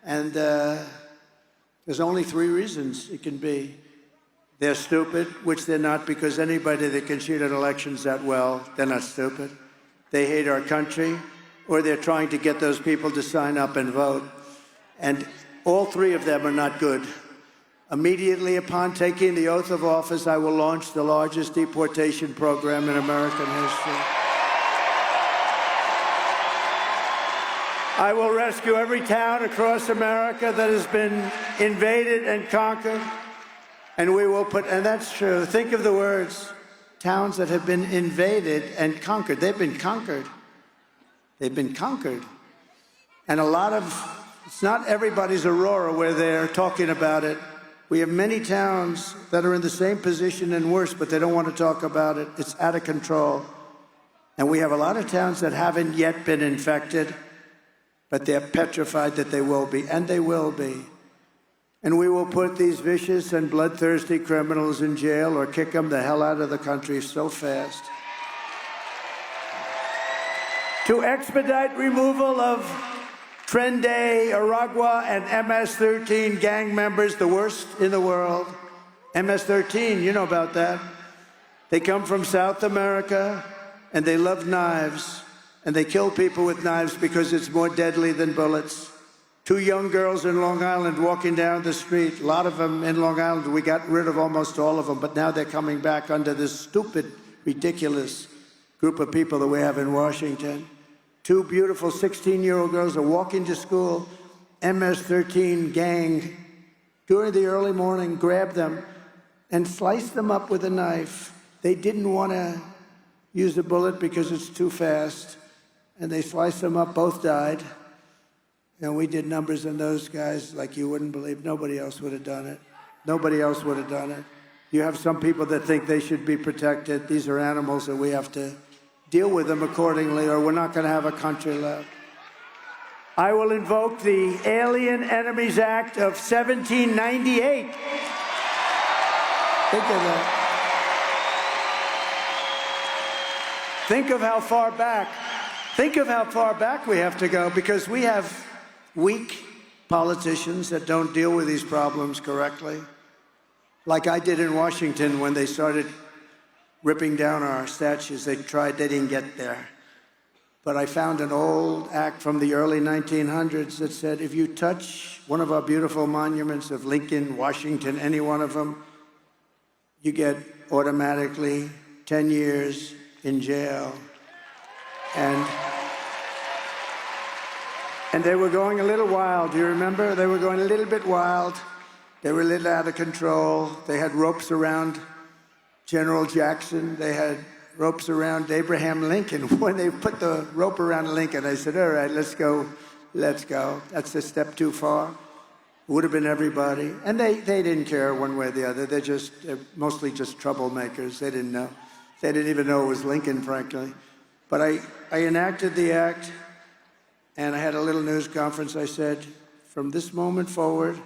And there's only 3 reasons it can be. They're stupid, which they're not, because anybody that can cheat at elections that well, they're not stupid. They hate our country, or they're trying to get those people to sign up and vote. And all 3 of them are not good. Immediately upon taking the oath of office, I will launch the largest deportation program in American history. I will rescue every town across America that has been invaded and conquered. And we will put, and that's true, think of the words, towns that have been invaded and conquered. They've been conquered. They've been conquered. And a lot of, it's not everybody's Aurora where they're talking about it. We have many towns that are in the same position and worse, but they don't want to talk about it. It's out of control. And we have a lot of towns that haven't yet been infected, but they're petrified that they will be, and they will be. And we will put these vicious and bloodthirsty criminals in jail or kick them the hell out of the country so fast. To expedite removal of Trende, Aragua, and MS-13 gang members, the worst in the world. MS-13, you know about that. They come from South America, and they love knives. And they kill people with knives because it's more deadly than bullets. 2 young girls in Long Island walking down the street. A lot of them in Long Island. We got rid of almost all of them, but now they're coming back under this stupid, ridiculous group of people that we have in Washington. 2 beautiful 16-year-old girls are walking to school. MS-13 gang, during the early morning, grabbed them and sliced them up with a knife. They didn't want to use a bullet because it's too fast. And they sliced them up, both died. And we did numbers on those guys like you wouldn't believe. Nobody else would have done it. Nobody else would have done it. You have some people that think they should be protected. These are animals that we have to deal with them accordingly, or we're not going to have a country left. I will invoke the Alien Enemies Act of 1798. Think of that. Think of how far back. Think of how far back we have to go, because we have weak politicians that don't deal with these problems correctly. Like I did in Washington when they started ripping down our statues. They didn't get there. But I found an old act from the early 1900s that said, if you touch one of our beautiful monuments of Lincoln, Washington, any one of them, you get automatically 10 years in jail. And they were going a little wild. Do you remember? They were going a little bit wild. They were a little out of control. They had ropes around General Jackson. They had ropes around Abraham Lincoln. When they put the rope around Lincoln, I said, all right, let's go. Let's go. That's a step too far. It would have been everybody. And they didn't care one way or the other. They're mostly just troublemakers. They didn't know. They didn't even know it was Lincoln, frankly. But I enacted the act, and I had a little news conference. I said, from this moment forward,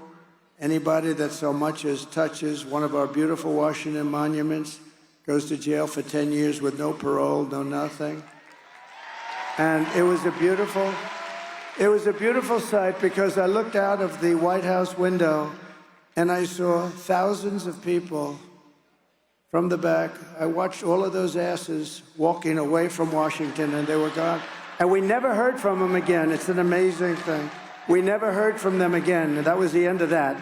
anybody that so much as touches one of our beautiful Washington monuments goes to jail for 10 years with no parole, no nothing. And it was a beautiful sight, because I looked out of the White House window and I saw thousands of people from the back. I watched all of those asses walking away from Washington, and they were gone. And we never heard from them again. It's an amazing thing. We never heard from them again, and that was the end of that.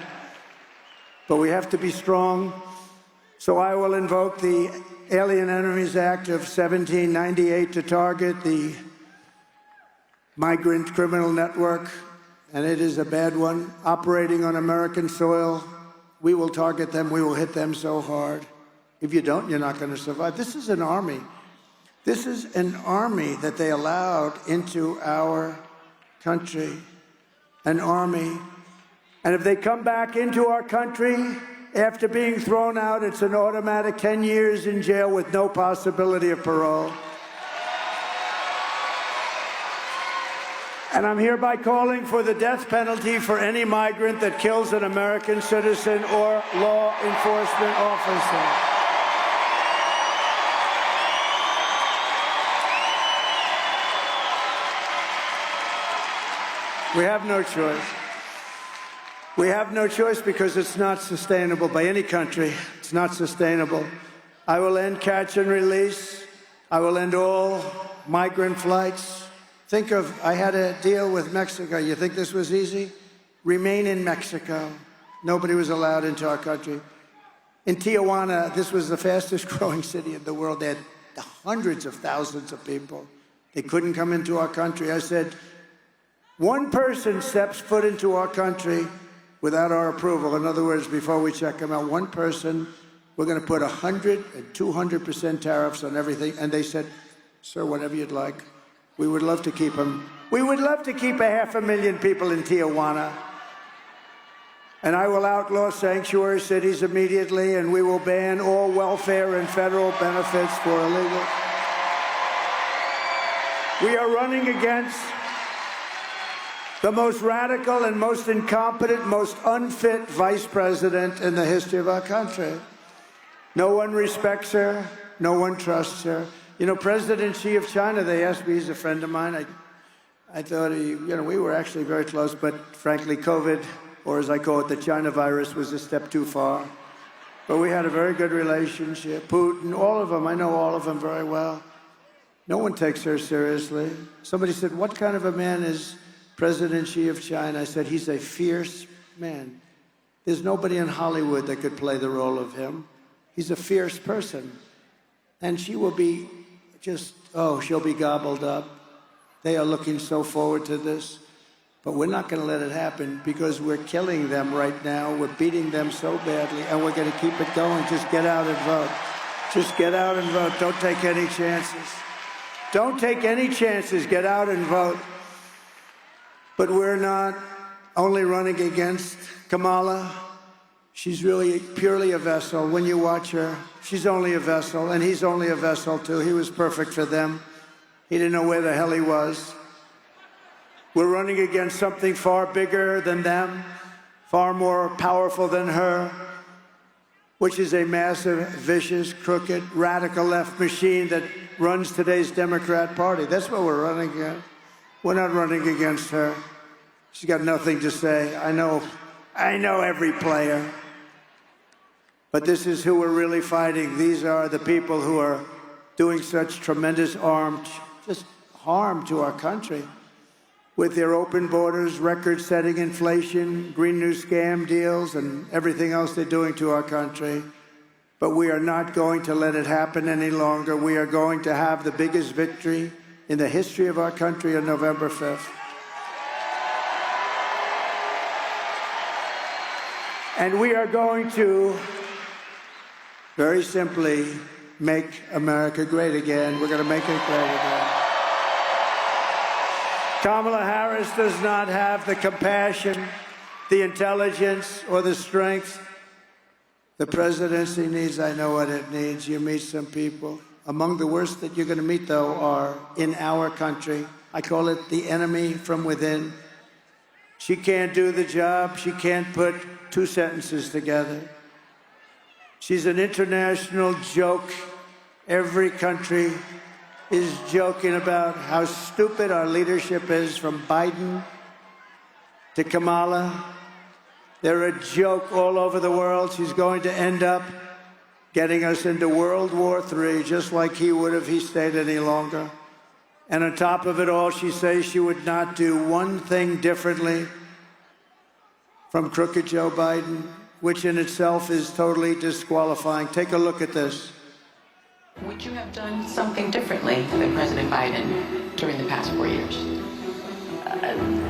But we have to be strong. So I will invoke the Alien Enemies Act of 1798 to target the migrant criminal network, and it is a bad one, operating on American soil. We will target them. We will hit them so hard. If you don't, you're not going to survive. This is an army. This is an army that they allowed into our country. An army. And if they come back into our country after being thrown out, it's an automatic 10 years in jail with no possibility of parole. And I'm hereby calling for the death penalty for any migrant that kills an American citizen or law enforcement officer. We have no choice. We have no choice because it's not sustainable by any country. It's not sustainable. I will end catch and release. I will end all migrant flights. Think of, I had a deal with Mexico. You think this was easy? Remain in Mexico. Nobody was allowed into our country. In Tijuana, this was the fastest growing city in the world. They had hundreds of thousands of people. They couldn't come into our country. I said, one person steps foot into our country without our approval. In other words, before we check them out, one person, we're going to put 100 and 200% tariffs on everything. And they said, sir, whatever you'd like. We would love to keep them. We would love to keep 500,000 people in Tijuana. And I will outlaw sanctuary cities immediately, and we will ban all welfare and federal benefits for illegal. We are running against the most radical and most incompetent, most unfit vice president in the history of our country. No one respects her. No one trusts her. You know, President Xi of China, they asked me, he's a friend of mine. I thought, we were actually very close, but frankly, COVID, or as I call it, the China virus, was a step too far. But we had a very good relationship. Putin, all of them, I know all of them very well. No one takes her seriously. Somebody said, what kind of a man is President Xi of China? I said, he's a fierce man. There's nobody in Hollywood that could play the role of him. He's a fierce person. And she will be she'll be gobbled up. They are looking so forward to this. But we're not going to let it happen because we're killing them right now. We're beating them so badly, and we're going to keep it going. Just get out and vote. Just get out and vote. Don't take any chances. Don't take any chances. Get out and vote. But we're not only running against Kamala. She's really purely a vessel. When you watch her, she's only a vessel, and he's only a vessel, too. He was perfect for them. He didn't know where the hell he was. We're running against something far bigger than them, far more powerful than her, which is a massive, vicious, crooked, radical left machine that runs today's Democrat Party. That's what we're running against. We're not running against her. She's got nothing to say. I know every player. But this is who we're really fighting. These are the people who are doing such tremendous harm to our country with their open borders, record-setting inflation, Green New Scam deals, and everything else they're doing to our country. But we are not going to let it happen any longer. We are going to have the biggest victory in the history of our country on November 5th. And we are going to, very simply, make America great again. We're going to make it great again. Kamala Harris does not have the compassion, the intelligence, or the strength the presidency needs. I know what it needs. You meet some people. Among the worst that you're going to meet, though, are in our country. I call it the enemy from within. She can't do the job. She can't put two sentences together. She's an international joke. Every country is joking about how stupid our leadership is, from Biden to Kamala. They're a joke all over the world. She's going to end up getting us into World War III, just like he would if he stayed any longer. And on top of it all, she says she would not do one thing differently from crooked Joe Biden, which in itself is totally disqualifying. Take a look at this. Would you have done something differently than President Biden during the past 4 years?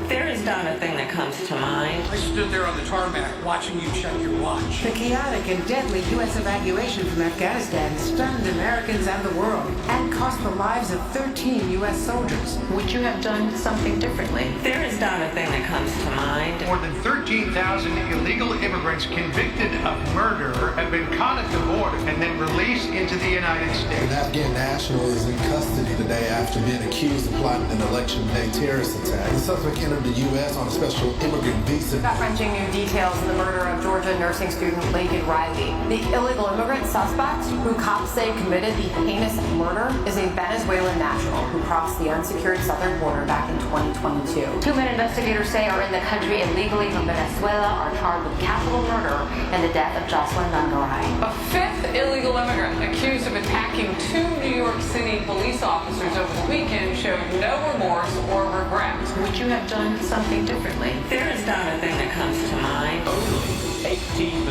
There is not a thing that comes to mind. I stood there on the tarmac watching you check your watch. The chaotic and deadly U.S. evacuation from Afghanistan stunned Americans and the world and cost the lives of 13 U.S. soldiers. Would you have done something differently? There is not a thing that comes to mind. More than 13,000 illegal immigrants convicted of murder have been caught at the border and then released into the United States. An Afghan national is in custody today after being accused of plotting an election day terrorist attack. The suspect entered the U.S. on a special immigrant visa. Gut-wrenching new details in the murder of Georgia nursing student Laken Riley. The illegal immigrant suspect, who cops say committed the heinous murder, is a Venezuelan national who crossed the unsecured southern border back in 2022. Two men investigators say are in the country illegally from Venezuela are charged with capital murder and the death of Jocelyn Nangaray. A fifth illegal immigrant accused of attacking two New York City police officers over the weekend showed no remorse or regret. Would you have done something differently? There is not a thing that comes to mind. Only 18%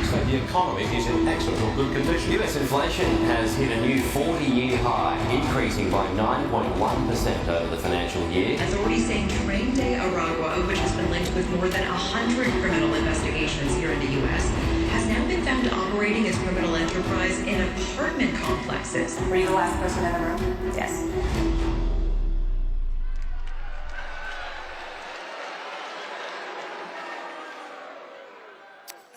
say the economy is in excellent or good condition. US inflation has hit a new 40-year high, increasing by 9.1% over the financial year. Authorities saying Train de Aragua, which has been linked with more than 100 criminal investigations here in the U.S., has now been found operating as criminal enterprise in apartment complexes. Were you the last person in the room? Yes.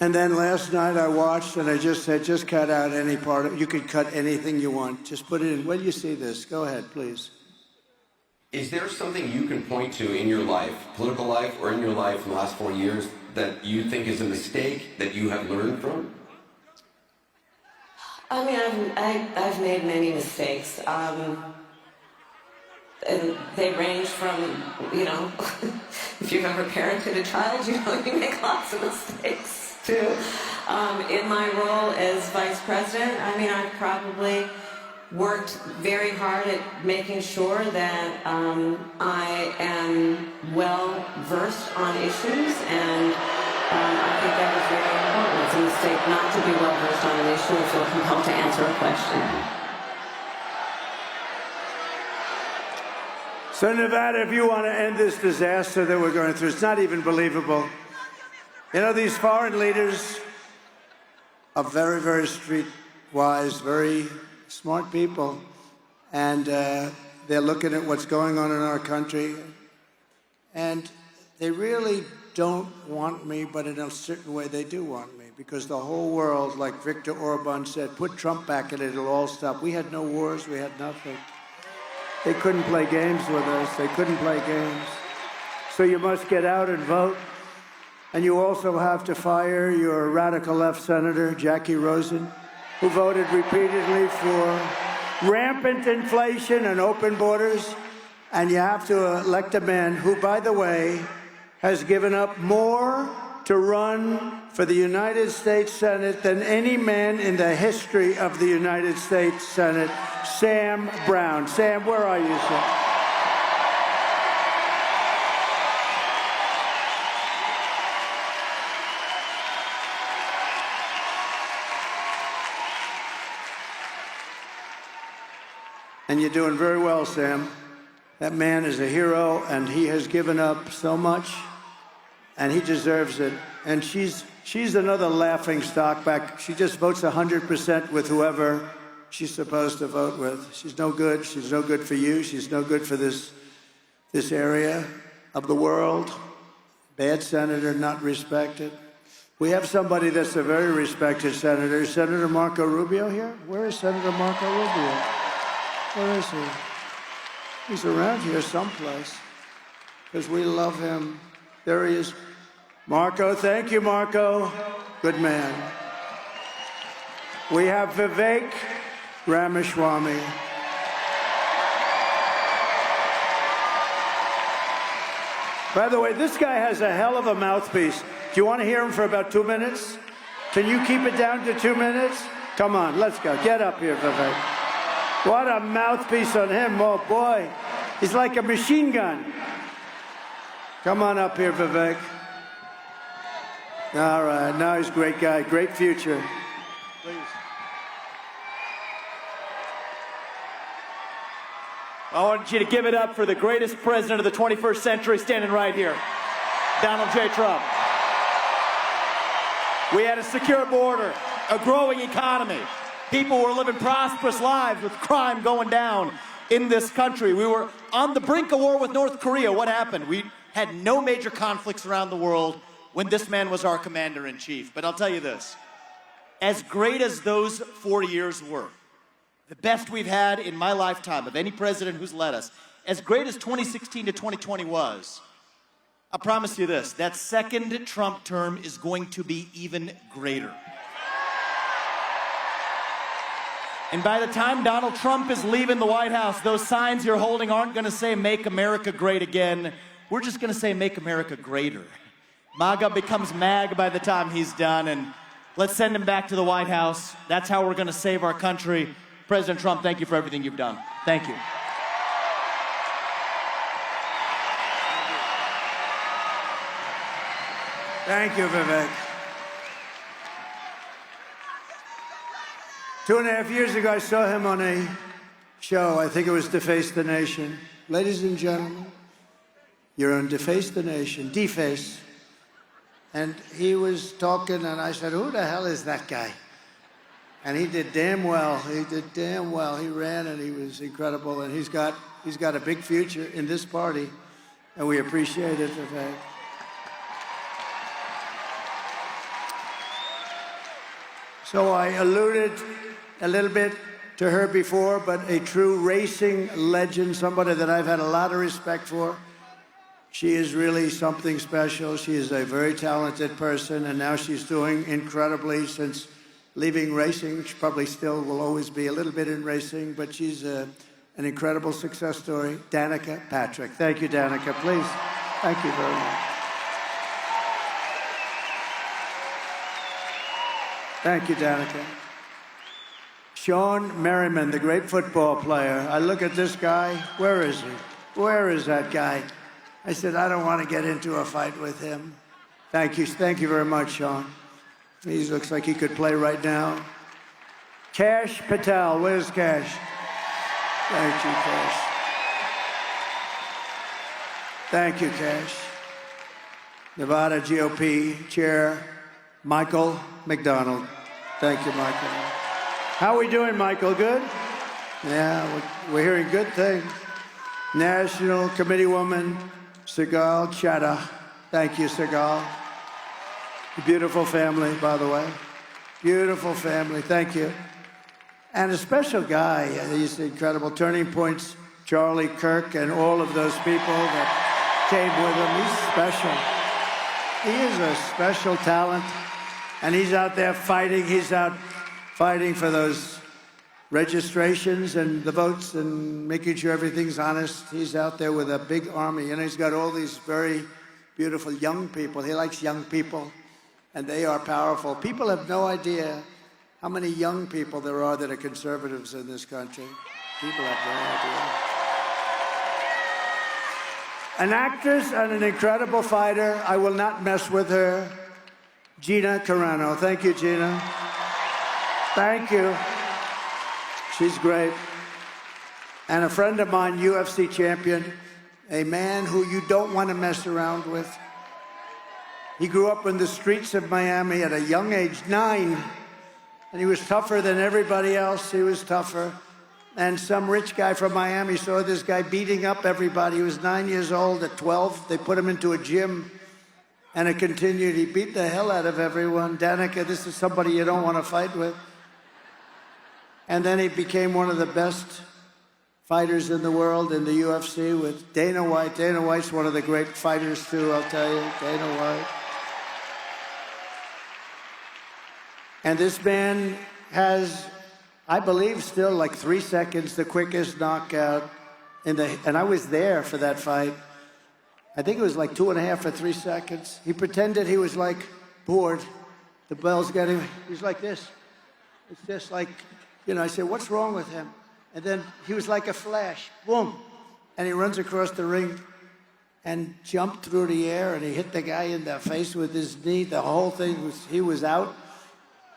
And then last night I watched, and I just said, just cut out any part of it. You could cut anything you want. Just put it in. When you see this, go ahead, please. Is there something you can point to in your life, political life, or in your life in the last 4 years that you think is a mistake that you have learned from? I mean, I've made many mistakes. And they range from, you know, if you've ever parented a child, you know, you make lots of mistakes too. In my role as vice president, I mean, I've probably worked very hard at making sure that I am well versed on issues, and I think that was very important. It's a mistake not to be well versed on an issue and feel compelled to answer a question. So Nevada, if you want to end this disaster that we're going through, it's not even believable. You know, these foreign leaders are very, very streetwise, very smart people, and they're looking at what's going on in our country, and they really don't want me, but in a certain way they do want me, because the whole world, like Viktor Orban said, put Trump back in it, it'll all stop. We had no wars, we had nothing. They couldn't play games with us. They couldn't play games. So you must get out and vote. And you also have to fire your radical left senator, Jackie Rosen, who voted repeatedly for rampant inflation and open borders. And you have to elect a man who, by the way, has given up more to run for the United States Senate than any man in the history of the United States Senate, Sam Brown. Sam, where are you, Sam? And you're doing very well, Sam. That man is a hero, and he has given up so much, and he deserves it. And she's another laughing stock back. She just votes 100% with whoever she's supposed to vote with. She's no good. She's no good for you. She's no good for this area of the world. Bad senator, not respected. We have somebody that's a very respected senator. Is Senator Marco Rubio here? Where is Senator Marco Rubio? Where is he? He's around here someplace, because we love him. There he is. Marco, thank you, Marco. Good man. We have Vivek Ramaswamy. By the way, this guy has a hell of a mouthpiece. Do you want to hear him for about 2 minutes? Can you keep it down to 2 minutes? Come on, let's go. Get up here, Vivek. What a mouthpiece on him. Oh, boy. He's like a machine gun. Come on up here, Vivek. All right. Now he's a great guy. Great future. Please. I want you to give it up for the greatest president of the 21st century standing right here, Donald J. Trump. We had a secure border, a growing economy. People were living prosperous lives with crime going down in this country. We were on the brink of war with North Korea. What happened? We had no major conflicts around the world when this man was our commander-in-chief. But I'll tell you this, as great as those 4 years were, the best we've had in my lifetime of any president who's led us, as great as 2016 to 2020 was, I promise you this, that second Trump term is going to be even greater. And by the time Donald Trump is leaving the White House, those signs you're holding aren't going to say, "Make America Great Again." We're just going to say, "Make America Greater." MAGA becomes MAG by the time he's done, and let's send him back to the White House. That's how we're going to save our country. President Trump, thank you for everything you've done. Thank you. Thank you, Vivek. 2.5 years ago, I saw him on a show. I think it was Deface the Nation. Ladies and gentlemen, you're on Deface the Nation, Deface. And he was talking, and I said, "Who the hell is that guy?" And he did damn well. He did damn well. He ran, and he was incredible. And he's got a big future in this party, and we appreciate it, Vivek. So I alluded a little bit to her before, but a true racing legend, somebody that I've had a lot of respect for. She is really something special. She is a very talented person, and now she's doing incredibly since leaving racing. She probably still will always be a little bit in racing, but she's an incredible success story. Danica Patrick. Thank you, Danica. Please. Thank you very much. Thank you, Danica. Sean Merriman, the great football player. I look at this guy. Where is he? Where is that guy? I said, I don't want to get into a fight with him. Thank you very much, Sean. He looks like he could play right now. Cash Patel, where's Cash? Thank you, Cash. Thank you, Cash. Nevada GOP Chair Michael McDonald. Thank you, Michael. How are we doing, Michael? Good? Yeah, we're hearing good things. National Committee Woman Sigal Chattah. Thank you, Sigal. Beautiful family, by the way. Beautiful family. Thank you. And a special guy. He's incredible. Turning Point's Charlie Kirk and all of those people that came with him. He's special. He is a special talent. And he's out there fighting. He's out fighting for those registrations and the votes and making sure everything's honest. He's out there with a big army, and he's got all these very beautiful young people. He likes young people, and they are powerful. People have no idea how many young people there are that are conservatives in this country. People have no idea. An actress and an incredible fighter. I will not mess with her. Gina Carano. Thank you, Gina. Thank you. She's great. And a friend of mine, UFC champion, a man who you don't want to mess around with. He grew up in the streets of Miami at a young age, 9. And he was tougher than everybody else. He was tougher. And some rich guy from Miami saw this guy beating up everybody. He was 9 years old. At 12, they put him into a gym. And it continued. He beat the hell out of everyone. Danica, this is somebody you don't want to fight with. And then he became one of the best fighters in the world in the UFC with Dana White. Dana White's one of the great fighters, too, I'll tell you. Dana White. And this man has, I believe, still like 3 seconds, the quickest knockout and I was there for that fight. I think it was like 2.5 or 3 seconds. He pretended he was like bored. The bell's getting, he's like this. It's just like, you know, I said, what's wrong with him? And then he was like a flash, boom. And he runs across the ring and jumped through the air and he hit the guy in the face with his knee. The whole thing was, he was out.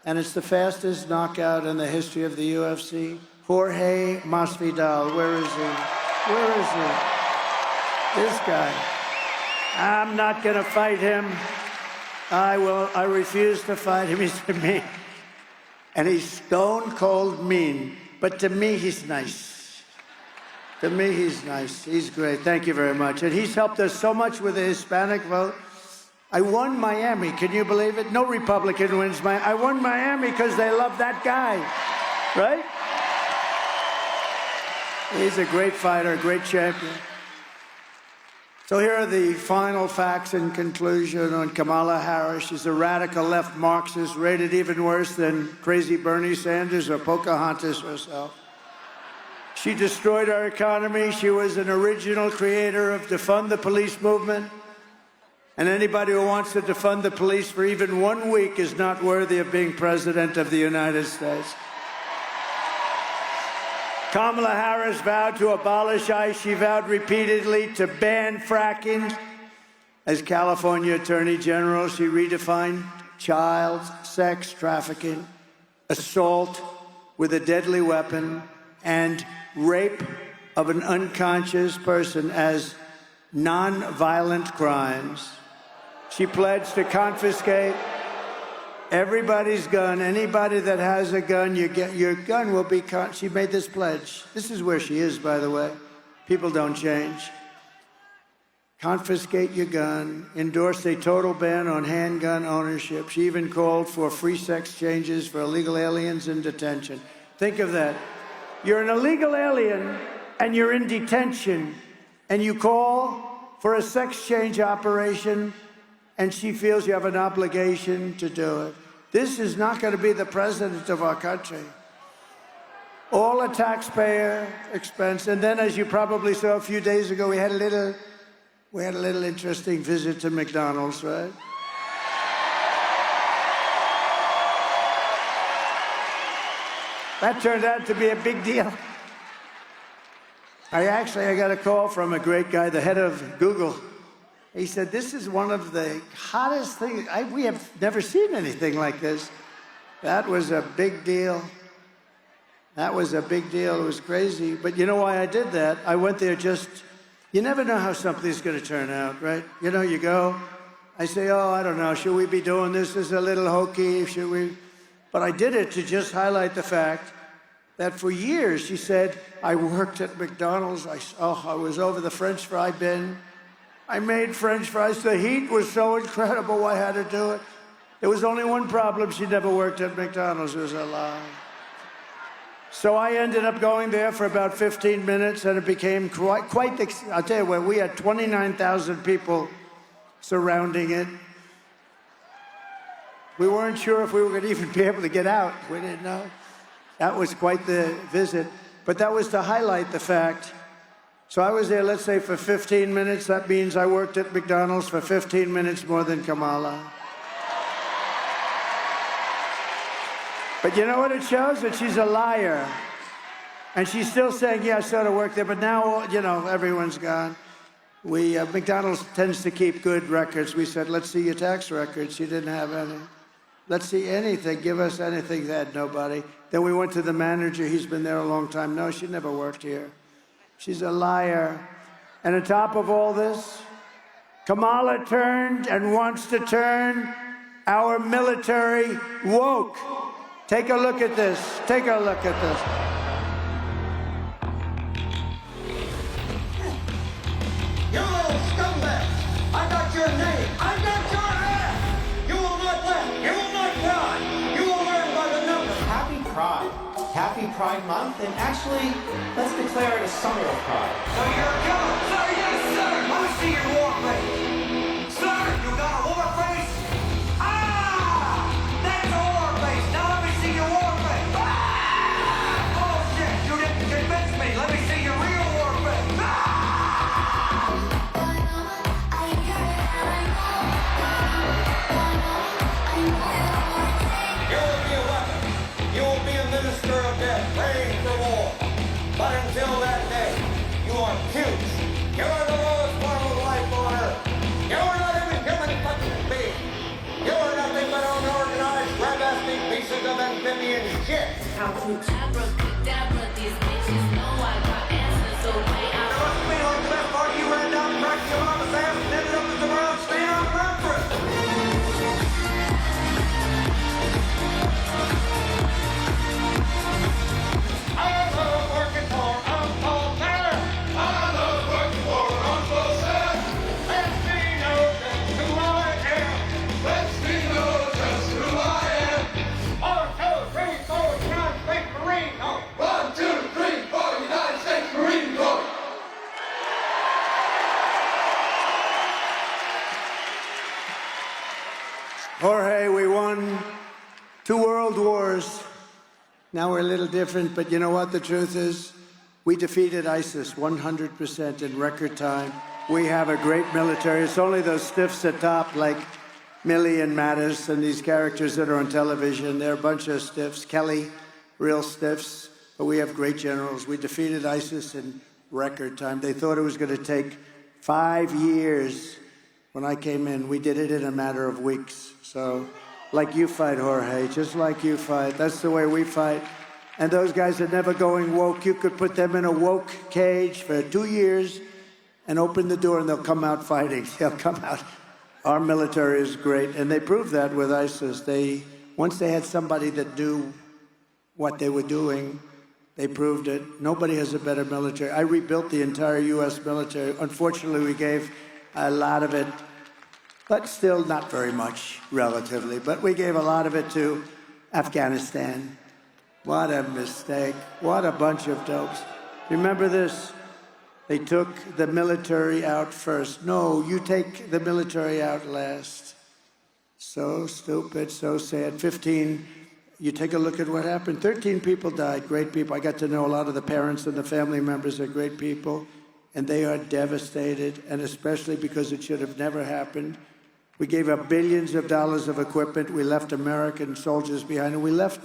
And it's the fastest knockout in the history of the UFC. Jorge Masvidal, where is he? Where is he? This guy. I'm not gonna fight him. I refuse to fight him. He's mean. And he's stone cold mean. But to me, he's nice. To me, he's nice. He's great. Thank you very much. And he's helped us so much with the Hispanic vote. I won Miami. Can you believe it? No Republican wins Miami. I won Miami because they love that guy. Right? He's a great fighter, a great champion. So here are the final facts in conclusion on Kamala Harris. She's a radical left Marxist, rated even worse than crazy Bernie Sanders or Pocahontas herself. She destroyed our economy. She was an original creator of defund the police movement. And anybody who wants to defund the police for even 1 week is not worthy of being president of the United States. Kamala Harris vowed to abolish ICE. She vowed repeatedly to ban fracking. As California Attorney General, she redefined child sex trafficking, assault with a deadly weapon, and rape of an unconscious person as non-violent crimes. She pledged to confiscate everybody's gun. Anybody that has a gun, your gun will be she made this pledge. This is where she is, by the way. People don't change. Confiscate your gun, endorsed a total ban on handgun ownership. She even called for free sex changes for illegal aliens in detention. Think of that. You're an illegal alien and you're in detention and you call for a sex change operation and she feels you have an obligation to do it. This is not going to be the president of our country. All a taxpayer expense. And then, as you probably saw a few days ago, we had a little interesting visit to McDonald's, right? That turned out to be a big deal. I got a call from a great guy, the head of Google. He said, this is one of the hottest things. We have never seen anything like this. That was a big deal. That was a big deal. It was crazy. But you know why I did that? I went there you never know how something's going to turn out, right? You know, you go, I say, oh, I don't know, should we be doing this? This is a little hokey, should we? But I did it to just highlight the fact that for years, she said, I worked at McDonald's. I was over the French fry bin. I made French fries. The heat was so incredible, I had to do it. There was only one problem. She never worked at McDonald's. It was a lie. So I ended up going there for about 15 minutes, and it became quite I'll tell you what, we had 29,000 people surrounding it. We weren't sure if we were going to even be able to get out. We didn't know. That was quite the visit. But that was to highlight the fact. So I was there, let's say, for 15 minutes. That means I worked at McDonald's for 15 minutes more than Kamala. But you know what it shows? That she's a liar. And she's still saying, yeah, I sort of worked there, but now, you know, everyone's gone. McDonald's tends to keep good records. We said, let's see your tax records. She didn't have any. Let's see anything. Give us anything. They had nobody. Then we went to the manager. He's been there a long time. No, she never worked here. She's a liar. And on top of all this, Kamala turned and wants to turn our military woke. Take a look at this. Take a look at this. You little scumbag! I got your name! I got your ass! You will not laugh! You will not cry! You will learn by the numbers! Happy Pride. Happy Pride Month, and actually, let's declare it a summer of pride. So you're a killer! Sir, yes, sir! Let me see your war face! Sir, you got a war face? Ah! That's a war face! Now let me see your war face! Ah! Oh, shit! You didn't convince me! Let me see your real war face! Ah! You will be a weapon. You will be a minister of death, praying for war. But until that day, you are cute. You are the lowest form of life on earth. You are not even human fucking being. You are nothing but unorganized, crab-asking pieces of amphibian shit. Abracadabra, these bitches know I got answers, so wait out. It must be like the best part you ran down and cracked your mama's ass and ended up as a brown stain on breakfast. I love working for Uncle Sam. I love working for Uncle Sam. Lets me know just who I am. Lets me know just who I am. 1, 2, 3, 4, 5, 6, 1, 2, Now we're a little different, but you know what the truth is? We defeated ISIS 100% in record time. We have a great military. It's only those stiffs at top like Milley and Mattis and these characters that are on television. They're a bunch of stiffs. Kelly, real stiffs. But we have great generals. We defeated ISIS in record time. They thought it was going to take 5 years. When I came in, we did it in a matter of weeks. So, like you fight, Jorge, just like you fight. That's the way we fight. And those guys are never going woke. You could put them in a woke cage for 2 years and open the door and they'll come out fighting. They'll come out. Our military is great. And they proved that with ISIS. Once they had somebody that knew what they were doing, they proved it. Nobody has a better military. I rebuilt the entire U.S. military. Unfortunately, we gave a lot of it, but still not very much, relatively. But we gave a lot of it to Afghanistan. What a mistake. What a bunch of dopes. Remember this? They took the military out first. No, you take the military out last. So stupid, so sad. 15, you take a look at what happened. 13 people died, great people. I got to know a lot of the parents and the family members are great people. And they are devastated, and especially because it should have never happened. We gave up billions of dollars of equipment. We left American soldiers behind, and we left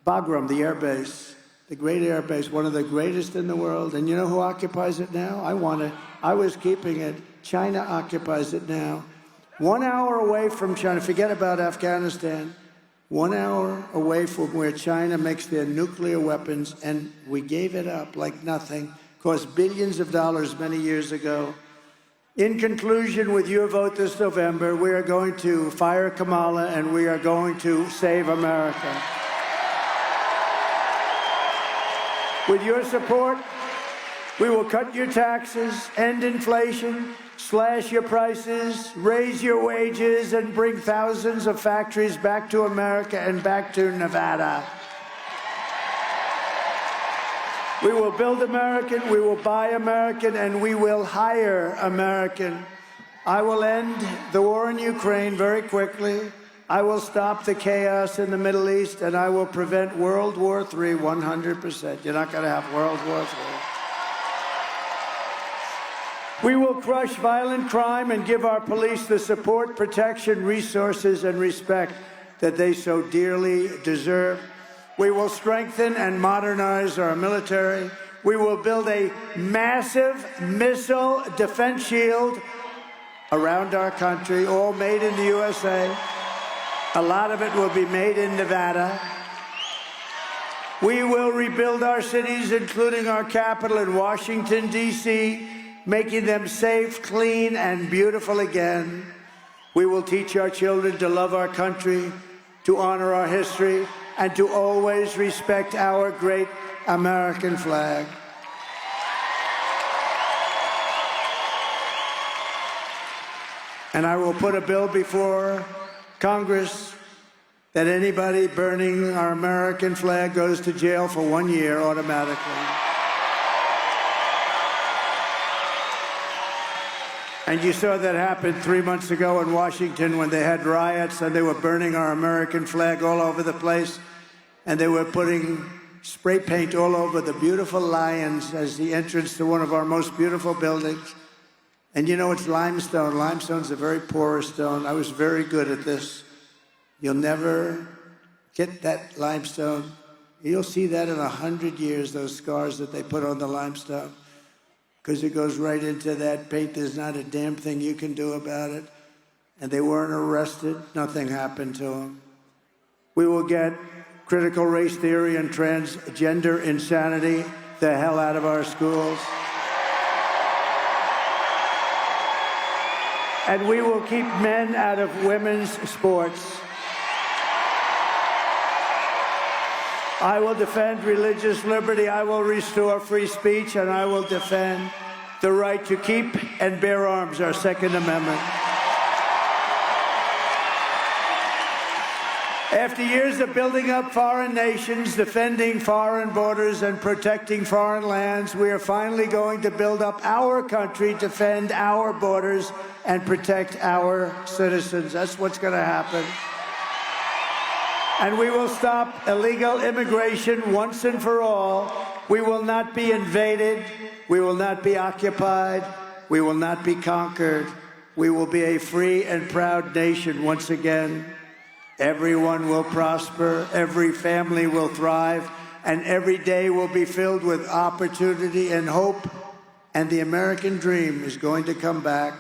Bagram, the air base, the great air base, one of the greatest in the world. And you know who occupies it now? I was keeping it. China occupies it now. 1 hour away from China, forget about Afghanistan, 1 hour away from where China makes their nuclear weapons, and we gave it up like nothing. Cost billions of dollars many years ago. In conclusion, with your vote this November, we are going to fire Kamala and we are going to save America. With your support, we will cut your taxes, end inflation, slash your prices, raise your wages, and bring thousands of factories back to America and back to Nevada. We will build American, we will buy American, and we will hire American. I will end the war in Ukraine very quickly. I will stop the chaos in the Middle East, and I will prevent World War III 100%. You're not going to have World War III. We will crush violent crime and give our police the support, protection, resources, and respect that they so dearly deserve. We will strengthen and modernize our military. We will build a massive missile defense shield around our country, all made in the USA. A lot of it will be made in Nevada. We will rebuild our cities, including our capital in Washington, D.C., making them safe, clean, and beautiful again. We will teach our children to love our country, to honor our history, and to always respect our great American flag. And I will put a bill before Congress that anybody burning our American flag goes to jail for 1 year automatically. And you saw that happen 3 months ago in Washington when they had riots and they were burning our American flag all over the place. And they were putting spray paint all over the beautiful lions as the entrance to one of our most beautiful buildings. And you know, it's limestone. Limestone's a very porous stone. I was very good at this. You'll never get that limestone. You'll see that in 100 years, those scars that they put on the limestone. Because it goes right into that paint. There's not a damn thing you can do about it. And they weren't arrested. Nothing happened to them. We will get critical race theory and transgender insanity the hell out of our schools. And we will keep men out of women's sports. I will defend religious liberty. I will restore free speech, and I will defend the right to keep and bear arms, our Second Amendment. After years of building up foreign nations, defending foreign borders, and protecting foreign lands, we are finally going to build up our country, defend our borders, and protect our citizens. That's what's going to happen. And we will stop illegal immigration once and for all. We will not be invaded. We will not be occupied. We will not be conquered. We will be a free and proud nation once again. Everyone will prosper. Every family will thrive. And every day will be filled with opportunity and hope. And the American dream is going to come back.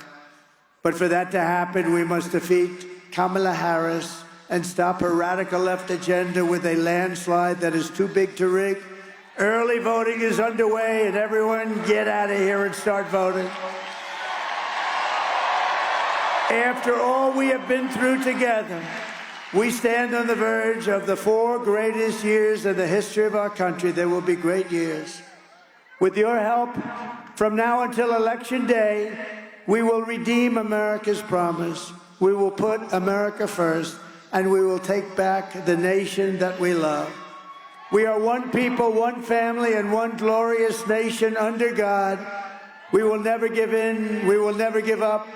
But for that to happen, we must defeat Kamala Harris and stop her radical left agenda with a landslide that is too big to rig. Early voting is underway, and everyone get out of here and start voting. After all we have been through together, we stand on the verge of the 4 greatest years in the history of our country. They will be great years. With your help, from now until Election Day, we will redeem America's promise. We will put America first, and we will take back the nation that we love. We are one people, one family, and one glorious nation under God. We will never give in. We will never give up.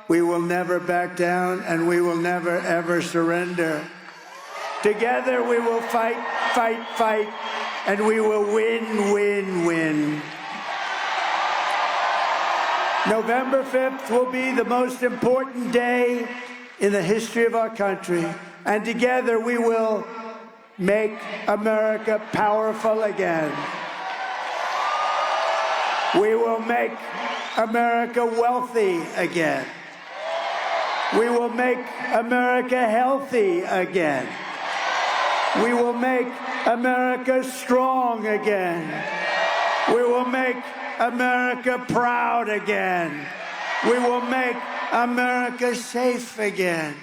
We will never back down, and we will never, ever surrender. Together, we will fight, fight, fight, and we will win, win, win. November 5th will be the most important day in the history of our country, and together we will make America powerful again. We will make America wealthy again. We will make America healthy again. We will make America strong again. We will make America proud again. We will make America safe again.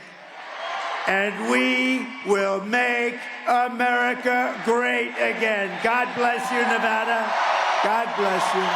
And we will make America great again. God bless you, Nevada. God bless you.